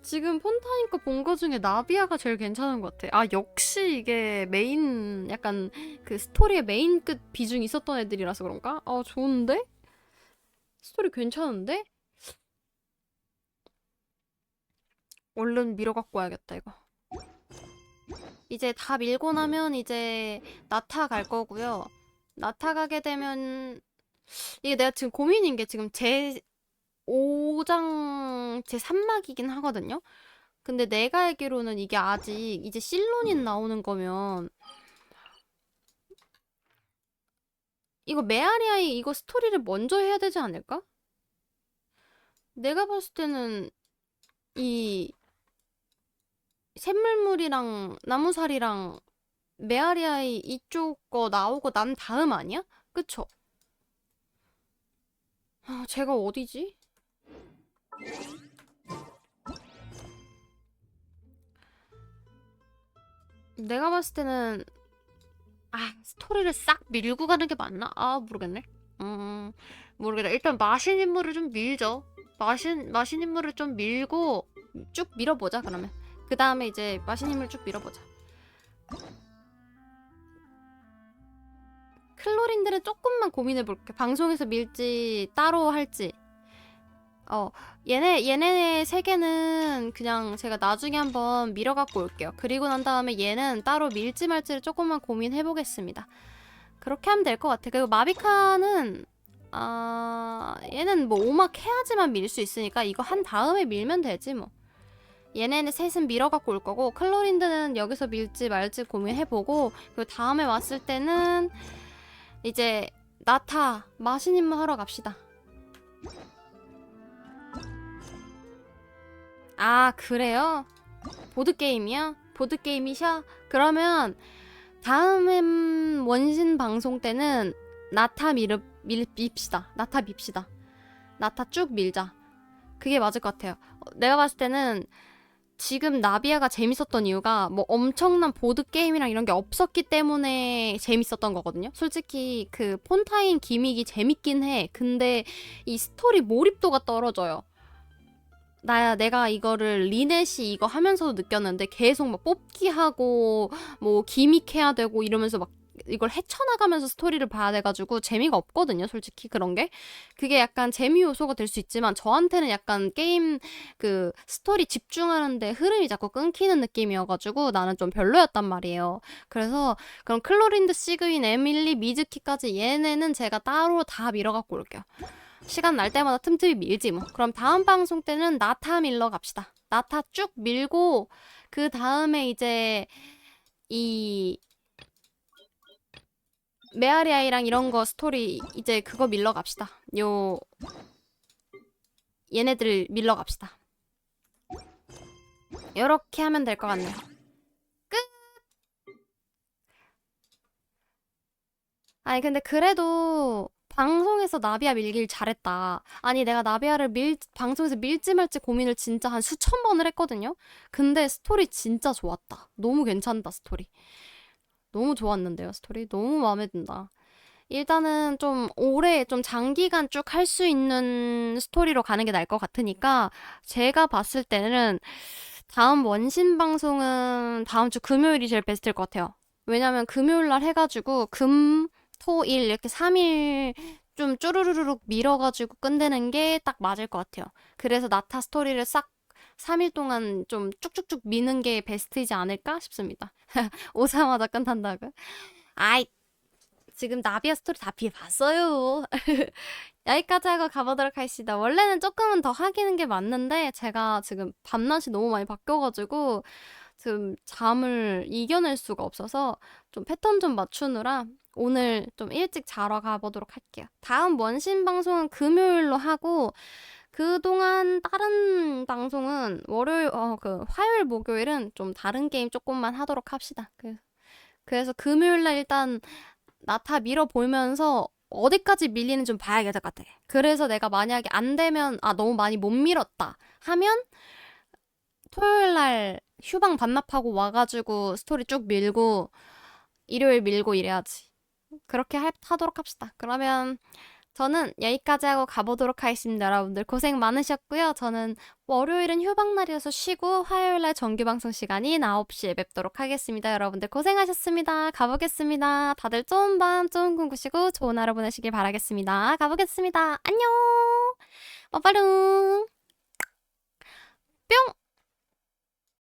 지금 폰타인 거 본 거 중에 나비아가 제일 괜찮은 것 같아. 역시 이게 메인, 약간 그 스토리의 메인급 비중이 있었던 애들이라서 그런가? 좋은데? 스토리 괜찮은데? 얼른 밀어갖고 와야겠다, 이거. 이제 다 밀고 나면 이제 나타 갈 거고요. 나타 가게 되면 이게 내가 지금 고민인 게 지금 제 5장 제 3막이긴 하거든요. 근데 내가 알기로는 이게 아직 이제 실론인 나오는 거면 이거 메아리아이 이거 스토리를 먼저 해야 되지 않을까? 내가 봤을 때는 이 샘물물이랑 나무살이랑 메아리아이 이쪽 거 나오고 난 다음 아니야? 그쵸? 제가 어디지? 내가 봤을 때는 스토리를 싹 밀고 가는 게 맞나? 모르겠네. 모르겠다. 일단 마신 인물을 좀 밀죠. 마신 인물을 좀 밀고 쭉 밀어보자, 그러면. 그 다음에 이제 마신 인물 쭉 밀어보자. 클로린들은 조금만 고민해볼게. 방송에서 밀지 따로 할지. 얘네 세 개는 그냥 제가 나중에 한번 밀어갖고 올게요. 그리고 난 다음에 얘는 따로 밀지 말지를 조금만 고민해보겠습니다. 그렇게 하면 될 것 같아. 그리고 마비카는 얘는 뭐 오막 해야지만 밀 수 있으니까 이거 한 다음에 밀면 되지 뭐. 얘네는 셋은 밀어갖고 올 거고 클로린드는 여기서 밀지 말지 고민해보고 그리고 다음에 왔을 때는 이제 나타 마신 임무 하러 갑시다. 그래요? 보드게임이야? 보드게임이셔? 그러면 다음 원신 방송 때는 나타 밉시다. 나타 밉시다. 나타 쭉 밀자. 그게 맞을 것 같아요. 내가 봤을 때는 지금 나비아가 재밌었던 이유가 뭐 엄청난 보드게임이랑 이런 게 없었기 때문에 재밌었던 거거든요. 솔직히 그 폰타인 기믹이 재밌긴 해. 근데 이 스토리 몰입도가 떨어져요. 내가 이거를 리넷이 이거 하면서도 느꼈는데 계속 막 뽑기 하고 뭐 기믹해야 되고 이러면서 막 이걸 헤쳐나가면서 스토리를 봐야 돼가지고 재미가 없거든요. 솔직히 그런 게. 그게 약간 재미 요소가 될 수 있지만 저한테는 약간 게임 그 스토리 집중하는데 흐름이 자꾸 끊기는 느낌이어가지고 나는 좀 별로였단 말이에요. 그래서 그럼 클로린드, 시그윈, 에밀리, 미즈키까지 얘네는 제가 따로 다 밀어갖고 올게요. 시간 날 때마다 틈틈이 밀지 뭐. 그럼 다음 방송 때는 나타 밀러 갑시다. 나타 쭉 밀고 그 다음에 이제 이 메아리아이랑 이런 거 스토리 이제 그거 밀러 갑시다. 얘네들 밀러 갑시다. 요렇게 하면 될 것 같네요. 끝! 아니 근데 그래도 방송에서 나비아 밀길 잘했다. 아니 내가 나비아를 방송에서 밀지 말지 고민을 진짜 한 수천 번을 했거든요. 근데 스토리 진짜 좋았다. 너무 괜찮다 스토리. 너무 좋았는데요 스토리. 너무 마음에 든다. 일단은 좀 오래 좀 장기간 쭉 할 수 있는 스토리로 가는 게 나을 것 같으니까 제가 봤을 때는 다음 원신 방송은 다음 주 금요일이 제일 베스트일 것 같아요. 왜냐면 금요일 날 해가지고 금, 토, 일 이렇게 3일 좀 쪼르르륵 밀어가지고 끝내는 게 딱 맞을 것 같아요. 그래서 나타 스토리를 싹 3일 동안 좀 쭉쭉쭉 미는 게 베스트이지 않을까 싶습니다. 오자마자 끝난다고? 지금 나비아 스토리 다 봤어요. 여기까지 하고 가보도록 하겠습니다. 원래는 조금은 더 하기는 게 맞는데 제가 지금 밤낮이 너무 많이 바뀌어가지고 지금 잠을 이겨낼 수가 없어서 좀 패턴 좀 맞추느라 오늘 좀 일찍 자러 가보도록 할게요. 다음 원신 방송은 금요일로 하고 그동안 다른 방송은 화요일, 목요일은 좀 다른 게임 조금만 하도록 합시다. 그래서 금요일날 일단 나타 밀어보면서 어디까지 밀리는지 좀 봐야 될 것 같아. 그래서 내가 만약에 안 되면 너무 많이 못 밀었다 하면 토요일날 휴방 반납하고 와가지고 스토리 쭉 밀고 일요일 밀고 이래야지. 그렇게 하도록 합시다. 그러면 저는 여기까지 하고 가보도록 하겠습니다. 여러분들 고생 많으셨고요. 저는 월요일은 휴방날이어서 쉬고 화요일날 정규방송 시간인 9시에 뵙도록 하겠습니다. 여러분들 고생하셨습니다. 가보겠습니다. 다들 좋은 밤, 좋은 꿈 꾸시고 좋은 하루 보내시길 바라겠습니다. 가보겠습니다. 안녕. 빠빠룽. 뿅.